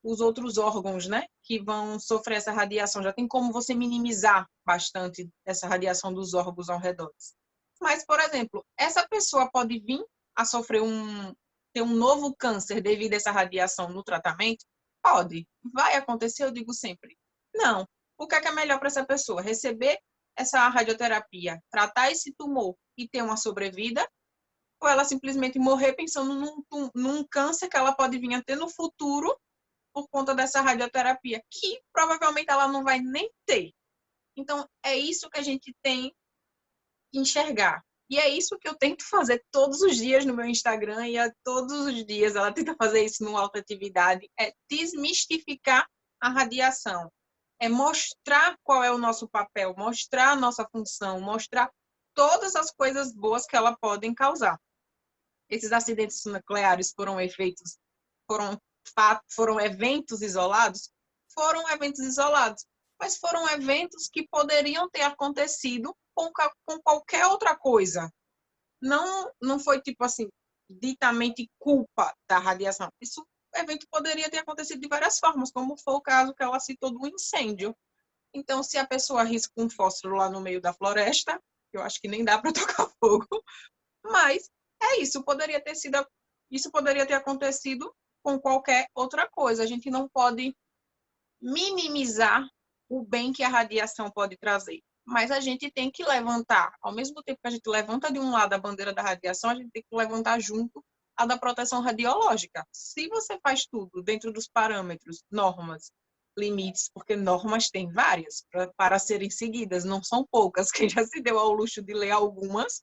os outros órgãos, né, que vão sofrer essa radiação. Já tem como você minimizar bastante essa radiação dos órgãos ao redor. Mas, por exemplo, essa pessoa pode vir a sofrer ter um novo câncer devido a essa radiação no tratamento? Pode. Vai acontecer, eu digo sempre. Não. O que é melhor para essa pessoa? Receber essa radioterapia, tratar esse tumor e ter uma sobrevida? Ou ela simplesmente morrer pensando num câncer que ela pode vir a ter no futuro por conta dessa radioterapia, que provavelmente ela não vai nem ter. Então, é isso que a gente tem que enxergar. E é isso que eu tento fazer todos os dias no meu Instagram, e todos os dias ela tenta fazer isso no Alta Atividade, é desmistificar a radiação. É mostrar qual é o nosso papel, mostrar a nossa função, mostrar todas as coisas boas que ela podem causar. Esses acidentes nucleares foram eventos isolados? Foram eventos isolados, mas foram eventos que poderiam ter acontecido com qualquer outra coisa. Não foi, tipo assim, ditamente culpa da radiação. Esse evento poderia ter acontecido de várias formas, como foi o caso que ela citou do incêndio. Então, se a pessoa risca um fósforo lá no meio da floresta, eu acho que nem dá para tocar fogo, mas isso poderia ter acontecido com qualquer outra coisa. A gente não pode minimizar o bem que a radiação pode trazer, mas a gente tem que levantar, ao mesmo tempo que a gente levanta de um lado a bandeira da radiação, a gente tem que levantar junto a da proteção radiológica. Se você faz tudo dentro dos parâmetros, normas, limites, porque normas tem várias para serem seguidas, não são poucas. Quem já se deu ao luxo de ler algumas,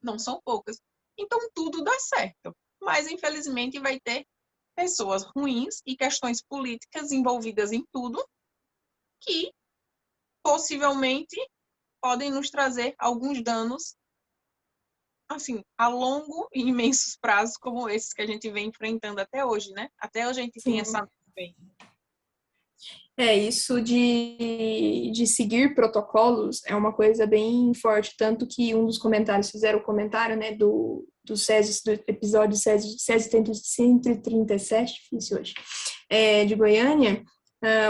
não são poucas. Então, tudo dá certo. Mas, infelizmente, vai ter pessoas ruins e questões políticas envolvidas em tudo que, possivelmente, podem nos trazer alguns danos, assim, a longo e imensos prazos, como esses que a gente vem enfrentando até hoje, né? Até hoje a gente tem essa... Isso de seguir protocolos é uma coisa bem forte, tanto que um dos comentários, fizeram o comentário, né, do SESI, do episódio SESI 137, difícil hoje, de Goiânia.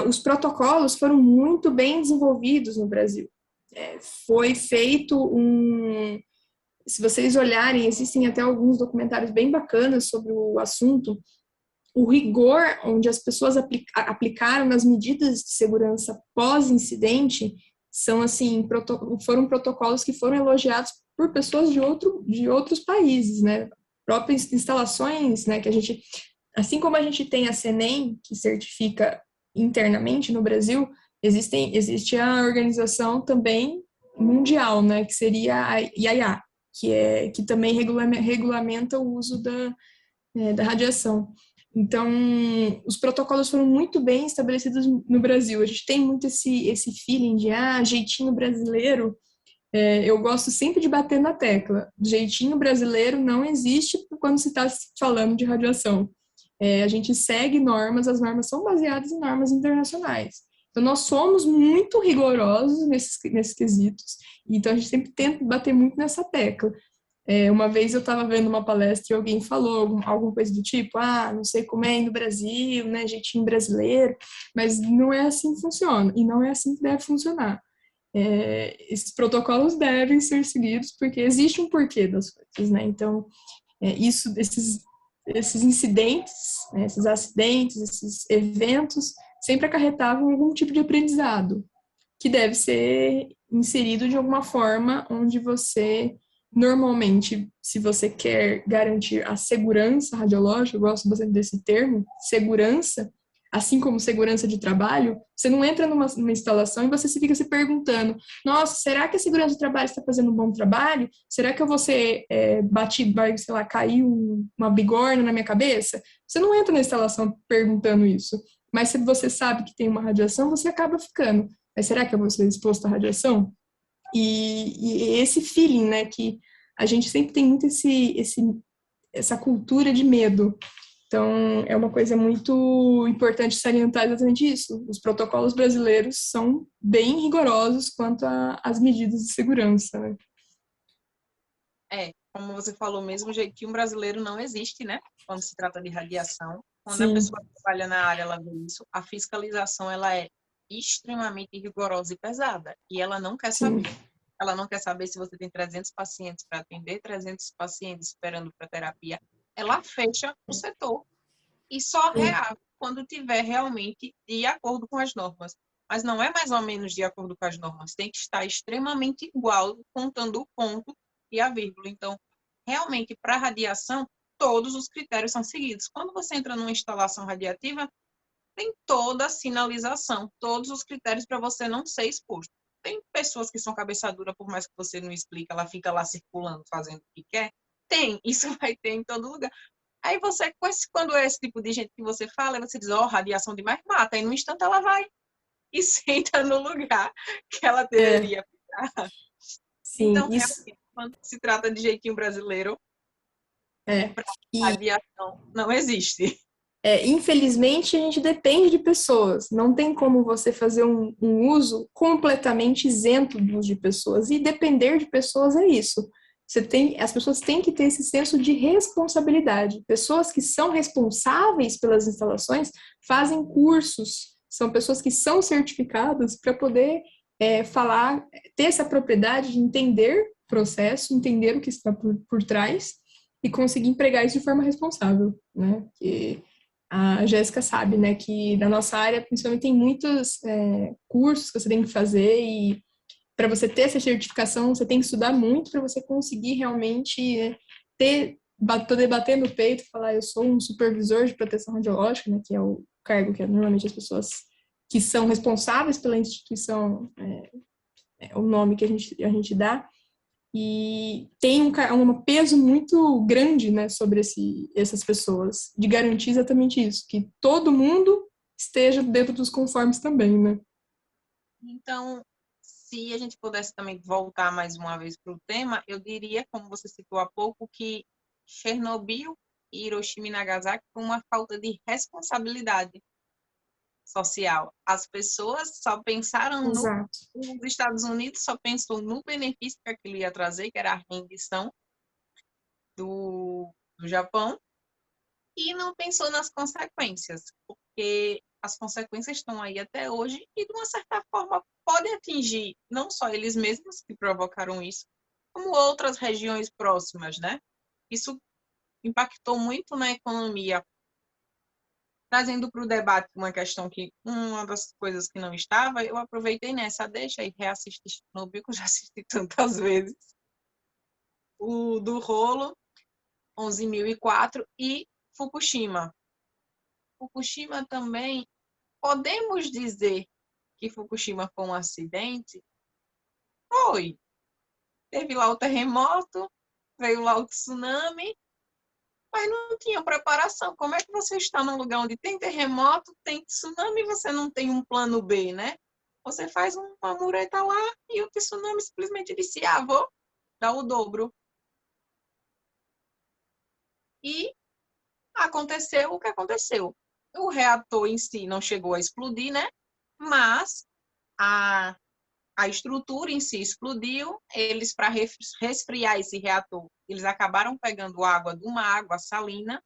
Os protocolos foram muito bem desenvolvidos no Brasil. Foi feito se vocês olharem, existem até alguns documentários bem bacanas sobre o assunto. O rigor onde as pessoas aplicaram nas medidas de segurança pós-incidente foram protocolos que foram elogiados por pessoas de outros países, né? Próprias instalações, né? Que a gente, assim como a gente tem a CENEM, que certifica internamente no Brasil, existe a organização também mundial, né? Que seria a IAIA, que também regulamenta o uso da radiação. Então, os protocolos foram muito bem estabelecidos no Brasil. A gente tem muito esse feeling de jeitinho brasileiro. Eu gosto sempre de bater na tecla. Jeitinho brasileiro não existe quando se está falando de radiação. A gente segue normas, as normas são baseadas em normas internacionais. Então, nós somos muito rigorosos nesses quesitos. Então, a gente sempre tenta bater muito nessa tecla. Uma vez eu estava vendo uma palestra e alguém falou alguma coisa do tipo, não sei como é no Brasil, né, jeitinho brasileiro, mas não é assim que funciona, e não é assim que deve funcionar. Esses protocolos devem ser seguidos porque existe um porquê das coisas, né, então, esses incidentes, né, esses acidentes, esses eventos, sempre acarretavam algum tipo de aprendizado, que deve ser inserido de alguma forma onde você... Normalmente, se você quer garantir a segurança radiológica, eu gosto bastante desse termo, segurança, assim como segurança de trabalho, você não entra numa instalação e você fica se perguntando, nossa, será que a segurança de trabalho está fazendo um bom trabalho? Será que eu vou ser batido, vai, sei lá, cair uma bigorna na minha cabeça? Você não entra na instalação perguntando isso. Mas se você sabe que tem uma radiação, você acaba ficando. Mas será que eu vou ser exposto à radiação? E esse feeling, né, que a gente sempre tem muito essa cultura de medo. Então, é uma coisa muito importante salientar exatamente isso. Os protocolos brasileiros são bem rigorosos quanto às medidas de segurança, né? Como você falou mesmo, o jeitinho brasileiro não existe, né? Quando se trata de radiação. Quando a Sim. pessoa trabalha na área, ela vê isso. A fiscalização, ela é extremamente rigorosa e pesada. E ela não quer Sim. saber. Ela não quer saber se você tem 300 pacientes para atender, 300 pacientes esperando para terapia. Ela fecha o setor e só reabre quando tiver realmente de acordo com as normas. Mas não é mais ou menos de acordo com as normas. Tem que estar extremamente igual, contando o ponto e a vírgula. Então, realmente, para radiação, todos os critérios são seguidos. Quando você entra numa instalação radiativa, tem toda a sinalização, todos os critérios para você não ser exposto. Tem pessoas que são cabeça dura, por mais que você não explique, ela fica lá circulando, fazendo o que quer. Tem, isso vai ter em todo lugar. Aí você, quando é esse tipo de gente que você fala, você diz, radiação demais mata. Aí no instante ela vai e senta no lugar que ela deveria ficar. Sim, Então, isso realmente, quando se trata de jeitinho brasileiro, é. E radiação não existe. infelizmente, a gente depende de pessoas. Não tem como você fazer um uso completamente isento do uso de pessoas. E depender de pessoas é isso. As pessoas têm que ter esse senso de responsabilidade. Pessoas que são responsáveis pelas instalações fazem cursos, são pessoas que são certificadas para poder falar, ter essa propriedade de entender o processo, entender o que está por trás e conseguir empregar isso de forma responsável, né? Que a Jéssica sabe, né, que na nossa área, principalmente, tem muitos cursos que você tem que fazer e para você ter essa certificação, você tem que estudar muito para você conseguir realmente poder bater no peito e falar, eu sou um supervisor de proteção radiológica, né, que é o cargo que normalmente as pessoas que são responsáveis pela instituição, é o nome que a gente dá, e tem um peso muito grande, né, sobre essas pessoas, de garantir exatamente isso, que todo mundo esteja dentro dos conformes também, né? Então, se a gente pudesse também voltar mais uma vez para o tema, eu diria, como você citou há pouco, que Chernobyl, Hiroshima e Nagasaki foi uma falta de responsabilidade social. As pessoas só pensaram Exato. os Estados Unidos só pensou no benefício que aquilo ia trazer, que era a rendição do Japão, e não pensou nas consequências, porque as consequências estão aí até hoje e, de uma certa forma, podem atingir não só eles mesmos que provocaram isso, como outras regiões próximas, né? Isso impactou muito na economia, trazendo para o debate uma questão que, uma das coisas que não estava, eu aproveitei nessa deixa e reassisti Chernobyl, que eu já assisti tantas vezes, o do rolo, 11.004, e Fukushima. Fukushima também, podemos dizer que Fukushima foi um acidente? Foi. Teve lá o terremoto, veio lá o tsunami, mas não tinha preparação. Como é que você está num lugar onde tem terremoto, tem tsunami e você não tem um plano B, né? Você faz uma mureta lá e o tsunami simplesmente disse, vou dar o dobro. E aconteceu o que aconteceu. O reator em si não chegou a explodir, né? Mas a estrutura em si explodiu. Eles, para resfriar esse reator, eles acabaram pegando água de uma água salina.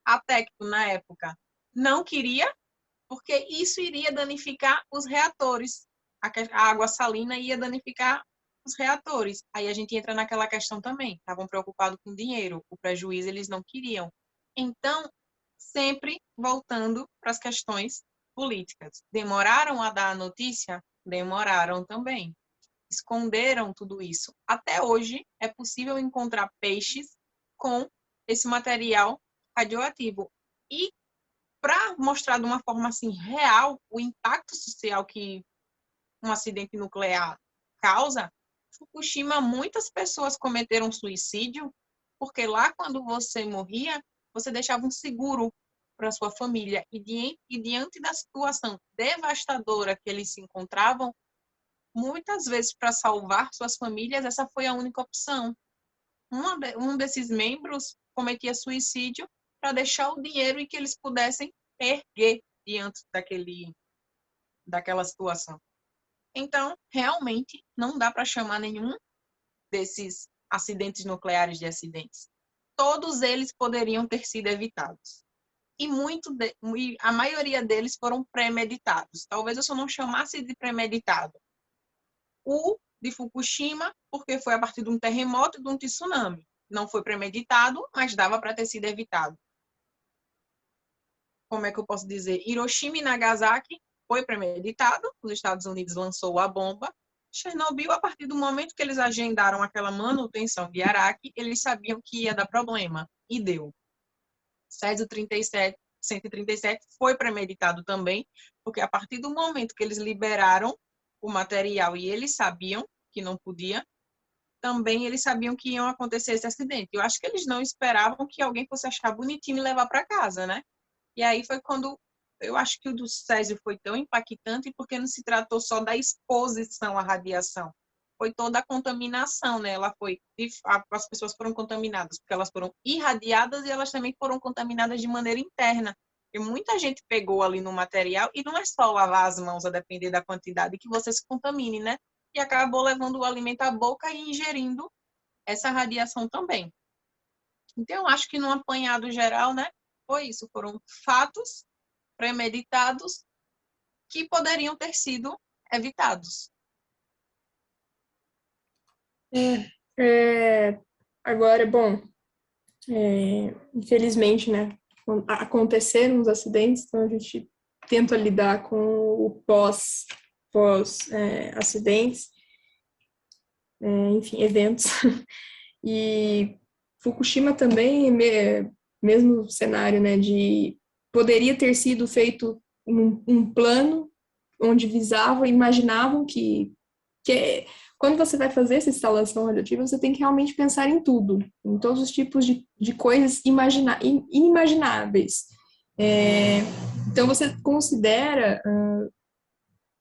A Tecno, na época, não queria, porque isso iria danificar os reatores. A água salina ia danificar os reatores. Aí a gente entra naquela questão também. Estavam preocupados com dinheiro. O prejuízo eles não queriam. Então, sempre voltando para as questões políticas. Demoraram a dar a notícia? Demoraram também. Esconderam tudo isso. Até hoje é possível encontrar peixes com esse material radioativo. E para mostrar de uma forma assim real o impacto social que um acidente nuclear causa, Fukushima, muitas pessoas cometeram suicídio, porque lá quando você morria, você deixava um seguro para sua família, e diante da situação devastadora que eles se encontravam, muitas vezes para salvar suas famílias, essa foi a única opção. Um desses membros cometia suicídio para deixar o dinheiro e que eles pudessem erguer diante daquela situação. Então, realmente, não dá para chamar nenhum desses acidentes nucleares de acidentes. Todos eles poderiam ter sido evitados. E a maioria deles foram premeditados. Talvez eu só não chamasse de premeditado o de Fukushima, porque foi a partir de um terremoto e de um tsunami. Não foi premeditado, mas dava para ter sido evitado. Como é que eu posso dizer? Hiroshima e Nagasaki foi premeditado, os Estados Unidos lançou a bomba. Chernobyl, a partir do momento que eles agendaram aquela manutenção de Araque, eles sabiam que ia dar problema, e deu. Césio 137 foi premeditado também, porque a partir do momento que eles liberaram o material e eles sabiam que não podia, também eles sabiam que iam acontecer esse acidente. Eu acho que eles não esperavam que alguém fosse achar bonitinho e levar para casa, né? E aí foi quando eu acho que o do Césio foi tão impactante, porque não se tratou só da exposição à radiação, foi toda a contaminação, né? As pessoas foram contaminadas porque elas foram irradiadas e elas também foram contaminadas de maneira interna. E muita gente pegou ali no material, e não é só lavar as mãos a depender da quantidade que você se contamine, né? E acabou levando o alimento à boca e ingerindo essa radiação também. Então, eu acho que no apanhado geral, né? Foi isso, foram fatos premeditados que poderiam ter sido evitados. Agora, bom, infelizmente, né, aconteceram os acidentes, então a gente tenta lidar com o pós-acidentes, enfim, eventos. E Fukushima também, mesmo cenário, né, de poderia ter sido feito um plano onde imaginavam que quando você vai fazer essa instalação radioativa, você tem que realmente pensar em tudo, em todos os tipos de coisas inimagináveis. Então, você considera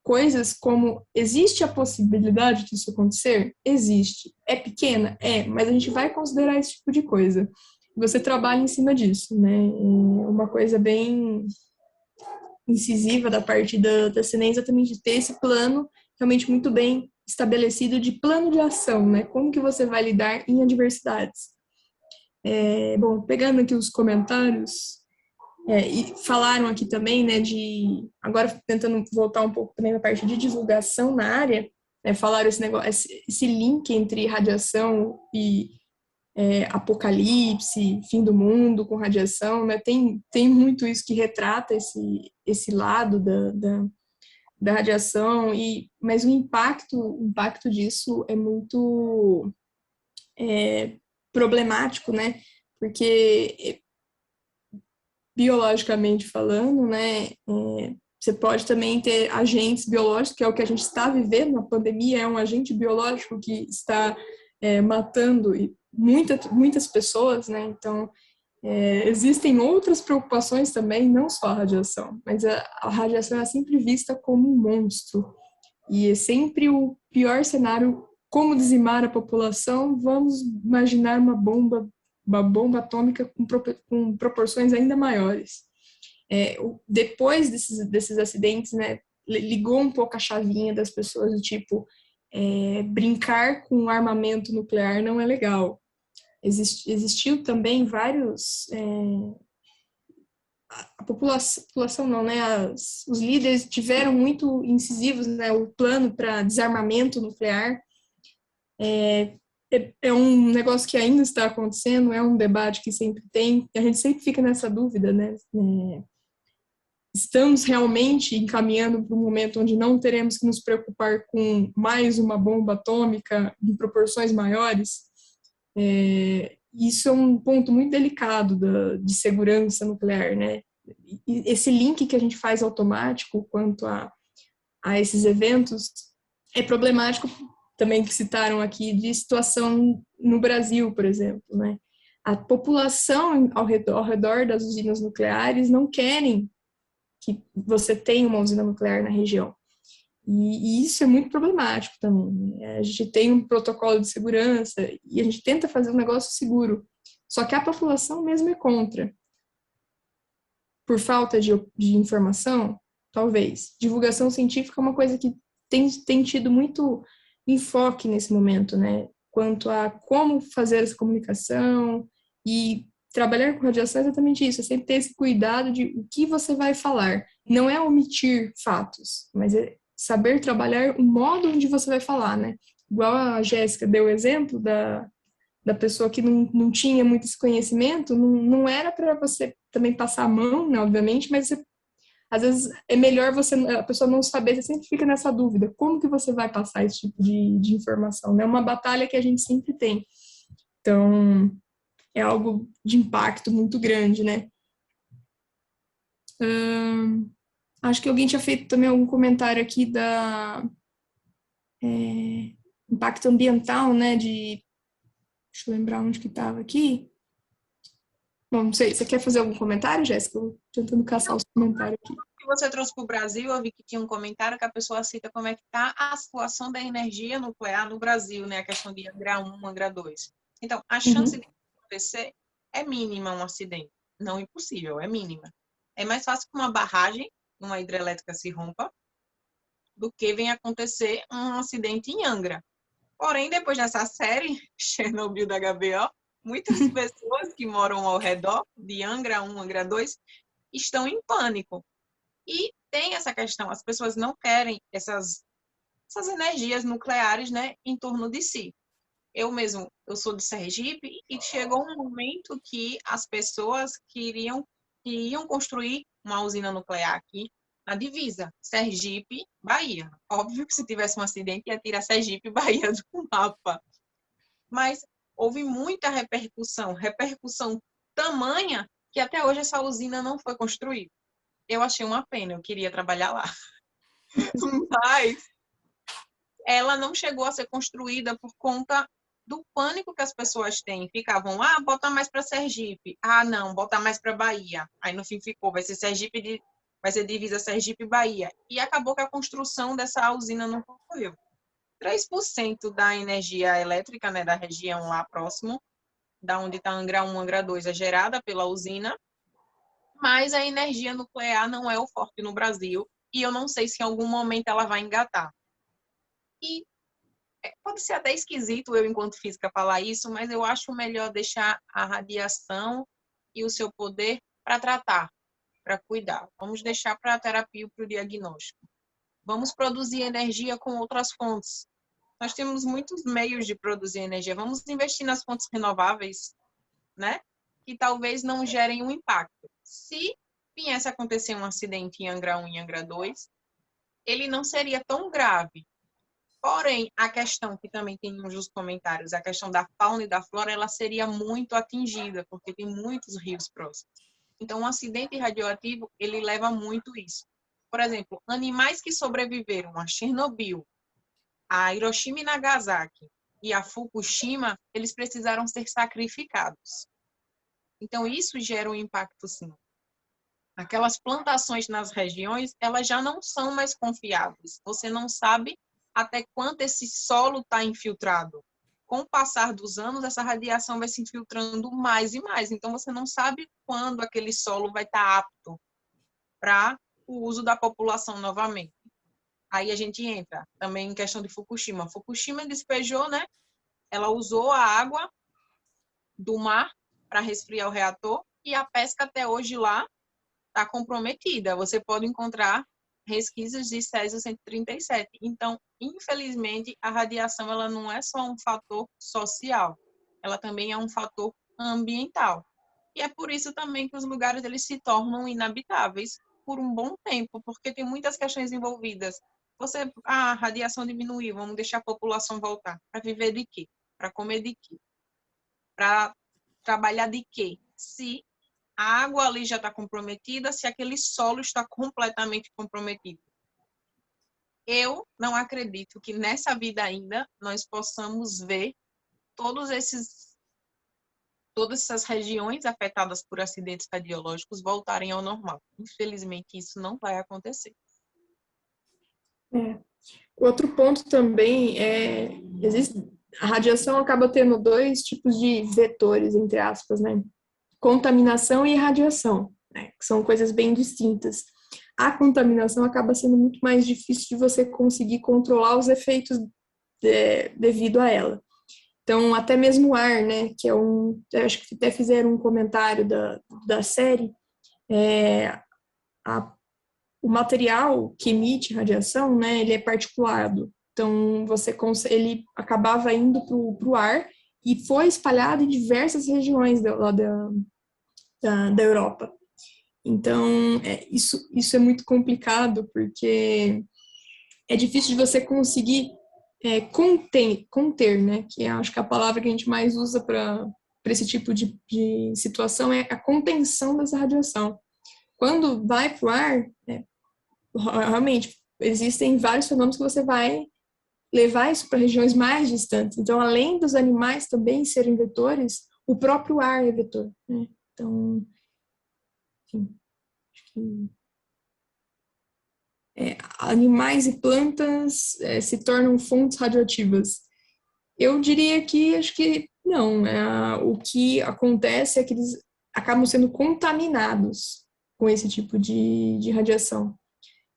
coisas como, existe a possibilidade disso acontecer? Existe. É pequena? É, mas a gente vai considerar esse tipo de coisa. Você trabalha em cima disso, né? Uma coisa bem incisiva da parte da CNE é exatamente ter esse plano realmente muito bem estabelecido de plano de ação, né? Como que você vai lidar em adversidades. Bom, pegando aqui os comentários, e falaram aqui também, né, agora tentando voltar um pouco também na parte de divulgação na área, né, falaram esse link entre radiação e apocalipse, fim do mundo com radiação, né, tem muito isso que retrata esse lado da radiação, mas o impacto disso é muito problemático, né, porque biologicamente falando, né, você pode também ter agentes biológicos, que é o que a gente está vivendo, a pandemia é um agente biológico que está matando muitas pessoas, né, então existem outras preocupações também, não só a radiação, mas a radiação é sempre vista como um monstro, e é sempre o pior cenário, como dizimar a população, vamos imaginar uma bomba atômica com proporções ainda maiores. Depois desses acidentes, né, ligou um pouco a chavinha das pessoas, do tipo, brincar com armamento nuclear não é legal. Existiu também vários... a população não, né, os líderes tiveram muito incisivos, né, o plano para desarmamento nuclear. É um negócio que ainda está acontecendo, é um debate que sempre tem, a gente sempre fica nessa dúvida, né? Estamos realmente encaminhando para um momento onde não teremos que nos preocupar com mais uma bomba atômica em proporções maiores? Isso é um ponto muito delicado de segurança nuclear, né? E esse link que a gente faz automático quanto a esses eventos é problemático também, que citaram aqui, de situação no Brasil, por exemplo, né? A população ao redor das usinas nucleares não querem que você tenha uma usina nuclear na região. E isso é muito problemático também, né? A gente tem um protocolo de segurança e a gente tenta fazer um negócio seguro. Só que a população mesmo é contra. Por falta de informação, talvez. Divulgação científica é uma coisa que tem tido muito enfoque nesse momento, né? Quanto a como fazer essa comunicação e trabalhar com radiação é exatamente isso. É sempre ter esse cuidado de o que você vai falar. Não é omitir fatos, mas é saber trabalhar o modo onde você vai falar, né? Igual a Jéssica deu o exemplo da pessoa que não tinha muito esse conhecimento, não era para você também passar a mão, né, obviamente, mas você, às vezes é melhor a pessoa não saber, você sempre fica nessa dúvida, como que você vai passar esse tipo de informação, né? É uma batalha que a gente sempre tem. Então, é algo de impacto muito grande, né? Acho que alguém tinha feito também algum comentário aqui impacto ambiental, né, deixa eu lembrar onde que estava aqui. Bom, não sei, você quer fazer algum comentário, Jéssica? Eu tô tentando caçar os comentários aqui. Que você trouxe para o Brasil, eu vi que tinha um comentário que a pessoa cita como é que está a situação da energia nuclear no Brasil, né? A questão de Angra 1, Angra 2. Então, a chance de acontecer é mínima um acidente. Não impossível, é mínima. É mais fácil que uma barragem, uma hidrelétrica se rompa, do que venha acontecer um acidente em Angra. Porém, depois dessa série, Chernobyl da HBO, muitas pessoas que moram ao redor de Angra 1, Angra 2, estão em pânico. E tem essa questão, as pessoas não querem essas energias nucleares, né, em torno de si. Eu sou de Sergipe e chegou um momento que as pessoas queriam construir uma usina nuclear aqui na divisa, Sergipe, Bahia. Óbvio que se tivesse um acidente ia tirar Sergipe e Bahia do mapa. Mas houve muita repercussão tamanha que até hoje essa usina não foi construída. Eu achei uma pena, eu queria trabalhar lá. Mas ela não chegou a ser construída por conta do pânico que as pessoas têm. Ficavam, bota mais para Sergipe. Não, bota mais para Bahia. Aí no fim ficou, vai ser divisa Sergipe e Bahia. E acabou que a construção dessa usina não ocorreu. 3% da energia elétrica, né, da região lá próximo, da onde está Angra 1, Angra 2, é gerada pela usina, mas a energia nuclear não é o forte no Brasil e eu não sei se em algum momento ela vai engatar. E pode ser até esquisito eu, enquanto física, falar isso, mas eu acho melhor deixar a radiação e o seu poder para tratar, para cuidar. Vamos deixar para a terapia e para o diagnóstico. Vamos produzir energia com outras fontes. Nós temos muitos meios de produzir energia. Vamos investir nas fontes renováveis, né? Que talvez não gerem um impacto. Se viesse a acontecer um acidente em Angra 1 e Angra 2, ele não seria tão grave. Porém, a questão que também tem nos comentários, a questão da fauna e da flora, ela seria muito atingida, porque tem muitos rios próximos. Então, um acidente radioativo, ele leva muito isso. Por exemplo, animais que sobreviveram a Chernobyl, a Hiroshima e Nagasaki e a Fukushima, eles precisaram ser sacrificados. Então, isso gera um impacto, sim. Aquelas plantações nas regiões, elas já não são mais confiáveis. Você não sabe até quanto esse solo está infiltrado. Com o passar dos anos, essa radiação vai se infiltrando mais e mais. Então, você não sabe quando aquele solo vai estar apto para o uso da população novamente. Aí a gente entra também em questão de Fukushima. Fukushima despejou, né? Ela usou a água do mar para resfriar o reator e a pesca até hoje lá está comprometida. Você pode encontrar resquícios de Césio-137. Então, infelizmente, a radiação ela não é só um fator social, ela também é um fator ambiental. E é por isso também que os lugares eles se tornam inabitáveis por um bom tempo, porque tem muitas questões envolvidas. A radiação diminuiu, vamos deixar a população voltar. Para viver de quê? Para comer de quê? Para trabalhar de quê? Se a água ali já está comprometida, se aquele solo está completamente comprometido. Eu não acredito que nessa vida ainda nós possamos ver todas essas regiões afetadas por acidentes radiológicos voltarem ao normal. Infelizmente, isso não vai acontecer. Outro ponto também a radiação acaba tendo dois tipos de vetores, entre aspas, né? Contaminação e irradiação, né? Que são coisas bem distintas. A contaminação acaba sendo muito mais difícil de você conseguir controlar os efeitos devido a ela. Então, até mesmo o ar, né, que eu acho que até fizeram um comentário da série, o material que emite radiação, né, ele é particulado. Então, ele acabava indo para o ar e foi espalhado em diversas regiões da Europa. Então, isso é muito complicado, porque é difícil de você conseguir conter, né? Que acho que a palavra que a gente mais usa para esse tipo de situação é a contenção dessa radiação. Quando vai para o ar, realmente, existem vários fenômenos que você vai levar isso para regiões mais distantes. Então, além dos animais também serem vetores, o próprio ar é vetor, né? Então, enfim, acho que animais e plantas se tornam fontes radioativas. Eu diria que acho que não. O que acontece é que eles acabam sendo contaminados com esse tipo de radiação.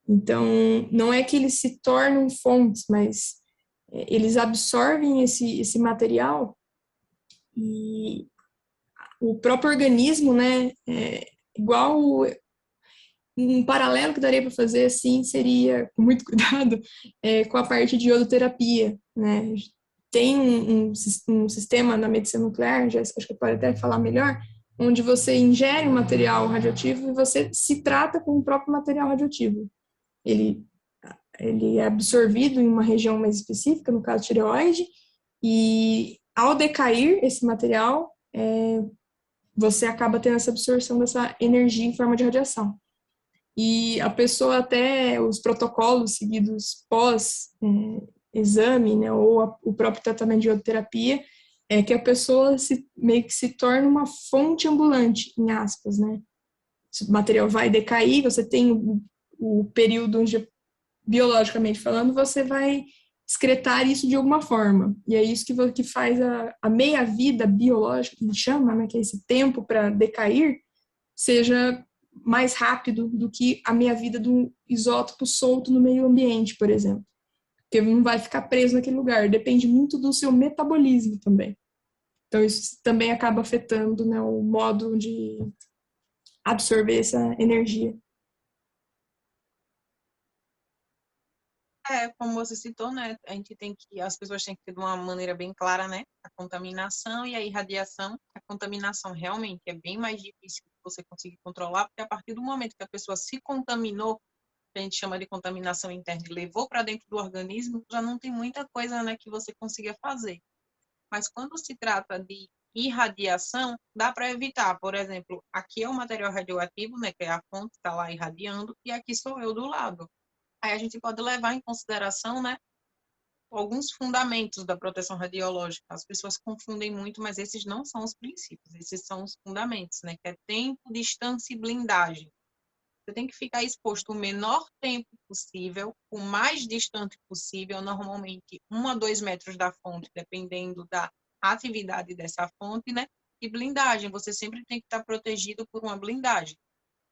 Então, não é que eles se tornam fontes, mas eles absorvem esse material e o próprio organismo, né, igual um paralelo que daria para fazer assim seria, com muito cuidado, com a parte de iodoterapia, né? Tem um sistema na medicina nuclear, já acho que pode até falar melhor, onde você ingere um material radioativo e você se trata com o próprio material radioativo. Ele é absorvido em uma região mais específica, no caso tireoide, e ao decair esse material, você acaba tendo essa absorção dessa energia em forma de radiação. E a pessoa até, os protocolos seguidos pós-exame, né, ou o próprio tratamento de iodoterapia, é que a pessoa meio que se torna uma fonte ambulante, em aspas, né? O material vai decair, você tem o período onde, biologicamente falando, você vai excretar isso de alguma forma. E é isso que faz a meia-vida biológica, que a gente chama, né, que é esse tempo para decair, seja mais rápido do que a meia-vida do isótopo solto no meio ambiente, por exemplo. Porque não vai ficar preso naquele lugar. Depende muito do seu metabolismo também. Então, isso também acaba afetando, né, o modo de absorver essa energia. Como você citou, né? As pessoas têm que ter de uma maneira bem clara, né? A contaminação e a irradiação. A contaminação realmente é bem mais difícil de você conseguir controlar, porque a partir do momento que a pessoa se contaminou, que a gente chama de contaminação interna, e levou para dentro do organismo, já não tem muita coisa, né, que você consiga fazer. Mas quando se trata de irradiação, dá para evitar. Por exemplo, aqui é o material radioativo, né, que é a fonte que está lá irradiando, e aqui sou eu do lado. Aí a gente pode levar em consideração, né, alguns fundamentos da proteção radiológica. As pessoas confundem muito, mas esses não são os princípios, esses são os fundamentos, né, que é tempo, distância e blindagem. Você tem que ficar exposto o menor tempo possível, o mais distante possível, normalmente 1 a 2 metros da fonte, dependendo da atividade dessa fonte, né? E blindagem, você sempre tem que estar protegido por uma blindagem.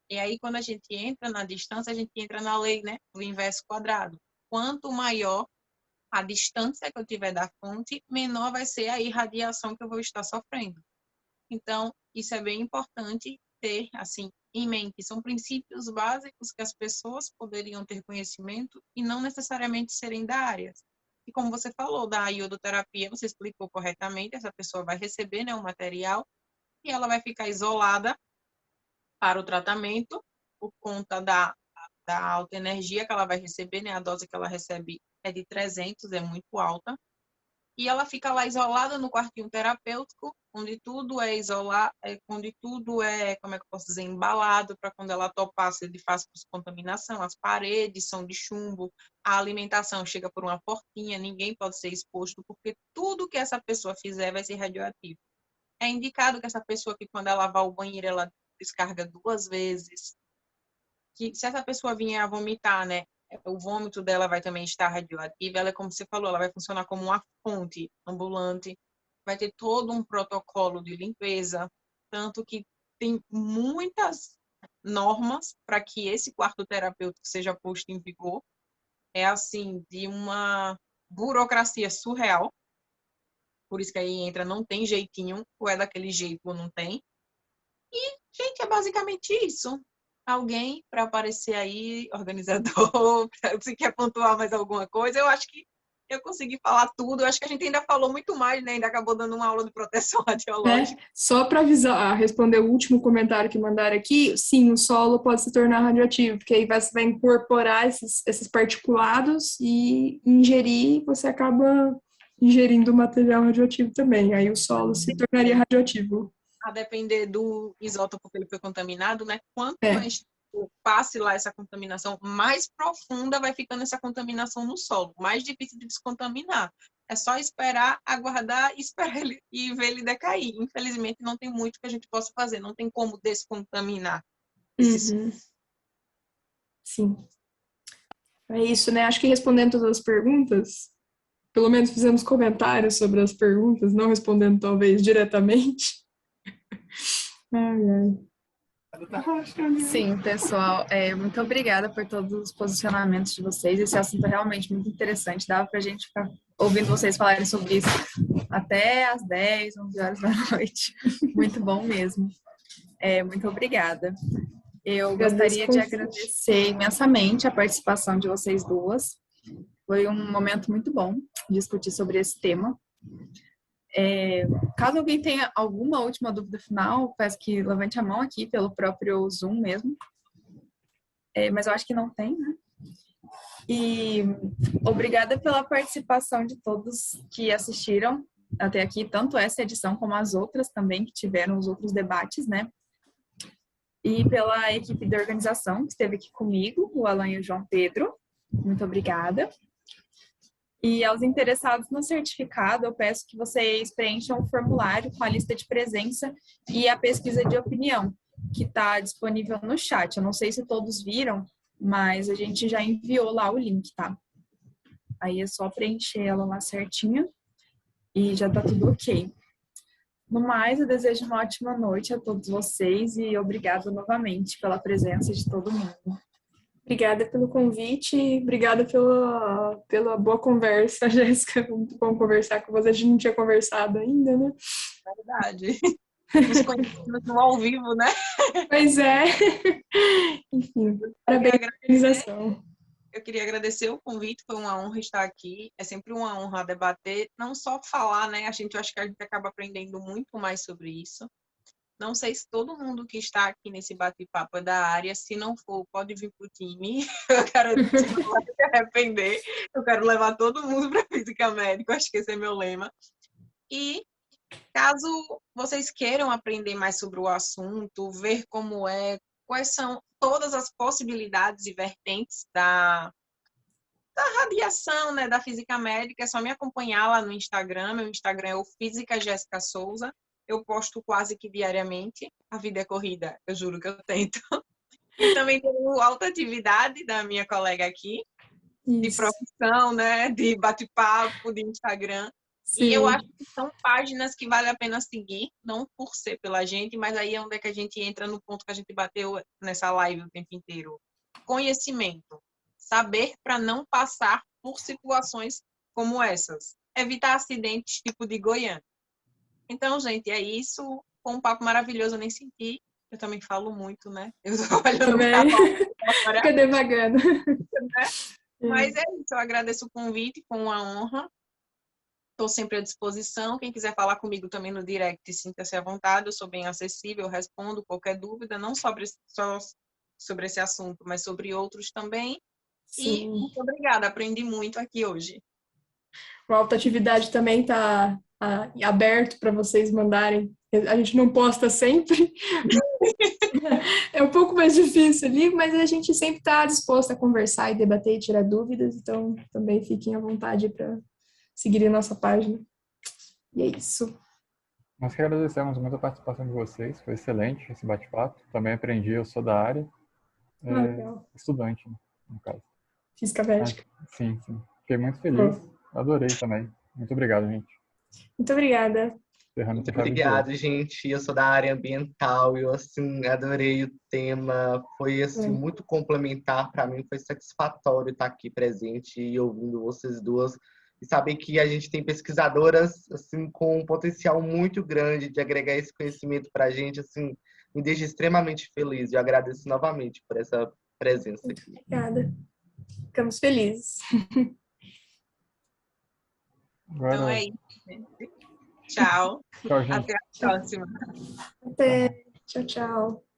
E aí, quando a gente entra na distância, a gente entra na lei, né? Do inverso quadrado. Quanto maior a distância que eu tiver da fonte, menor vai ser a irradiação que eu vou estar sofrendo. Então, isso é bem importante ter, assim, em mente. São princípios básicos que as pessoas poderiam ter conhecimento e não necessariamente serem da área. E como você falou, da iodoterapia, você explicou corretamente, essa pessoa vai receber, né, um material e ela vai ficar isolada para o tratamento por conta da alta energia que ela vai receber, né? A dose que ela recebe é de 300, é muito alta. e ela fica lá isolada no quartinho terapêutico, onde tudo é isolado, onde tudo é, como é que eu posso dizer, embalado, para quando ela topar ser de fácil contaminação, as paredes são de chumbo, a alimentação chega por uma portinha, ninguém pode ser exposto, porque tudo que essa pessoa fizer vai ser radioativo. É indicado que essa pessoa, que quando ela vai ao banheiro, ela descarga 2 vezes, que se essa pessoa vier a vomitar, né, o vômito dela vai também estar radioativo. Ela, como você falou, ela vai funcionar como uma fonte ambulante, vai ter todo um protocolo de limpeza, tanto que tem muitas normas para que esse quarto terapêutico seja posto em vigor. É assim, de uma burocracia surreal, por isso que aí entra, não tem jeitinho, ou é daquele jeito ou não tem. E, gente, é basicamente isso. Alguém para aparecer aí, organizador, se quer pontuar mais alguma coisa, eu acho que eu consegui falar tudo. Eu acho que a gente ainda falou muito mais, né? Ainda acabou dando uma aula de proteção radiológica. Só para avisar, responder o último comentário que mandaram aqui, sim, o solo pode se tornar radioativo, porque aí você vai incorporar esses particulados e ingerir, você acaba ingerindo material radioativo também. Aí o solo se tornaria radioativo. A depender do isótopo que ele foi contaminado, né? Quanto mais passe lá essa contaminação, mais profunda vai ficando essa contaminação no solo, mais difícil de descontaminar. É só esperar, aguardar e esperar ele e ver ele decair. Infelizmente, não tem muito que a gente possa fazer, não tem como descontaminar esse Sim. É isso, né? Acho que respondendo todas as perguntas, pelo menos fizemos comentários sobre as perguntas, não respondendo talvez diretamente. Ai, ai. Sim, pessoal, muito obrigada por todos os posicionamentos de vocês. Esse assunto é realmente muito interessante. Dava para a gente ficar ouvindo vocês falarem sobre isso até às 10, 11 horas da noite. Muito bom mesmo. Muito obrigada. Eu gostaria de agradecer imensamente a participação de vocês duas. Foi um momento muito bom discutir sobre esse tema. Caso alguém tenha alguma última dúvida final, peço que levante a mão aqui pelo próprio Zoom mesmo. Mas eu acho que não tem, né? E obrigada pela participação de todos que assistiram até aqui, tanto essa edição como as outras também, que tiveram os outros debates, né? E pela equipe de organização que esteve aqui comigo, o Alan e o João Pedro. Muito obrigada. E aos interessados no certificado, eu peço que vocês preencham o formulário com a lista de presença e a pesquisa de opinião, que está disponível no chat. Eu não sei se todos viram, mas a gente já enviou lá o link, tá? Aí é só preencher ela lá certinha e já tá tudo ok. No mais, eu desejo uma ótima noite a todos vocês e obrigada novamente pela presença de todo mundo. Obrigada pelo convite, obrigada pela boa conversa, Jéssica. Muito bom conversar com você. A gente não tinha conversado ainda, né? Verdade. Nos conhecemos no ao vivo, né? Pois é. Enfim, parabéns pela organização. Eu queria agradecer o convite, foi uma honra estar aqui. É sempre uma honra debater, não só falar, né? Eu acho que a gente acaba aprendendo muito mais sobre isso. Não sei se todo mundo que está aqui nesse bate-papo é da área. Se não for, pode vir para o time. Eu quero não se arrepender. Eu quero levar todo mundo para a física médica. Acho que esse é meu lema. E caso vocês queiram aprender mais sobre o assunto, ver como quais são todas as possibilidades e vertentes da radiação, né, da física médica, é só me acompanhar lá no Instagram. Meu Instagram é o Física Jéssica Souza. Eu posto quase que diariamente. A vida é corrida, eu juro que eu tento. E também tenho alta atividade da minha colega aqui, de profissão, né? De bate-papo, de Instagram. Sim. E eu acho que são páginas que vale a pena seguir, não por ser pela gente, mas aí é onde é que a gente entra no ponto que a gente bateu nessa live o tempo inteiro. Conhecimento. Saber para não passar por situações como essas. Evitar acidentes tipo de Goiânia. Então, gente, é isso. Foi um papo maravilhoso, eu nem senti. Eu também falo muito, né? Eu tô olhando agora. Fica devagando. Né? Mas é isso, eu agradeço o convite, foi uma honra. Estou sempre à disposição. Quem quiser falar comigo também no direct, sinta-se à vontade. Eu sou bem acessível, eu respondo qualquer dúvida, não só sobre esse assunto, mas sobre outros também. Sim. E muito obrigada, aprendi muito aqui hoje. O Alta Atividade também está aberto para vocês mandarem. A gente não posta sempre, é um pouco mais difícil ali, mas a gente sempre está disposto a conversar e debater e tirar dúvidas, então também fiquem à vontade para seguirem nossa página. E é isso. Nós que agradecemos muito a participação de vocês, foi excelente esse bate-papo. Também aprendi, eu sou da área, Legal. estudante, né, no caso. Física médica. Sim. Fiquei muito feliz, adorei também. Muito obrigado, gente. Muito obrigada. Encerrando Muito com chave de obrigado, ouro. gente. Eu sou da área ambiental e eu, assim, adorei o tema. Foi, assim, muito complementar para mim. Foi satisfatório estar aqui presente e ouvindo vocês duas. E saber que a gente tem pesquisadoras, assim, com um potencial muito grande de agregar esse conhecimento para a gente, assim, me deixa extremamente feliz. E eu agradeço novamente por essa presença aqui. Obrigada. Ficamos felizes. Agora, Então é isso, gente. Tchau. tchau, gente. Até a próxima. Até. Tchau, tchau.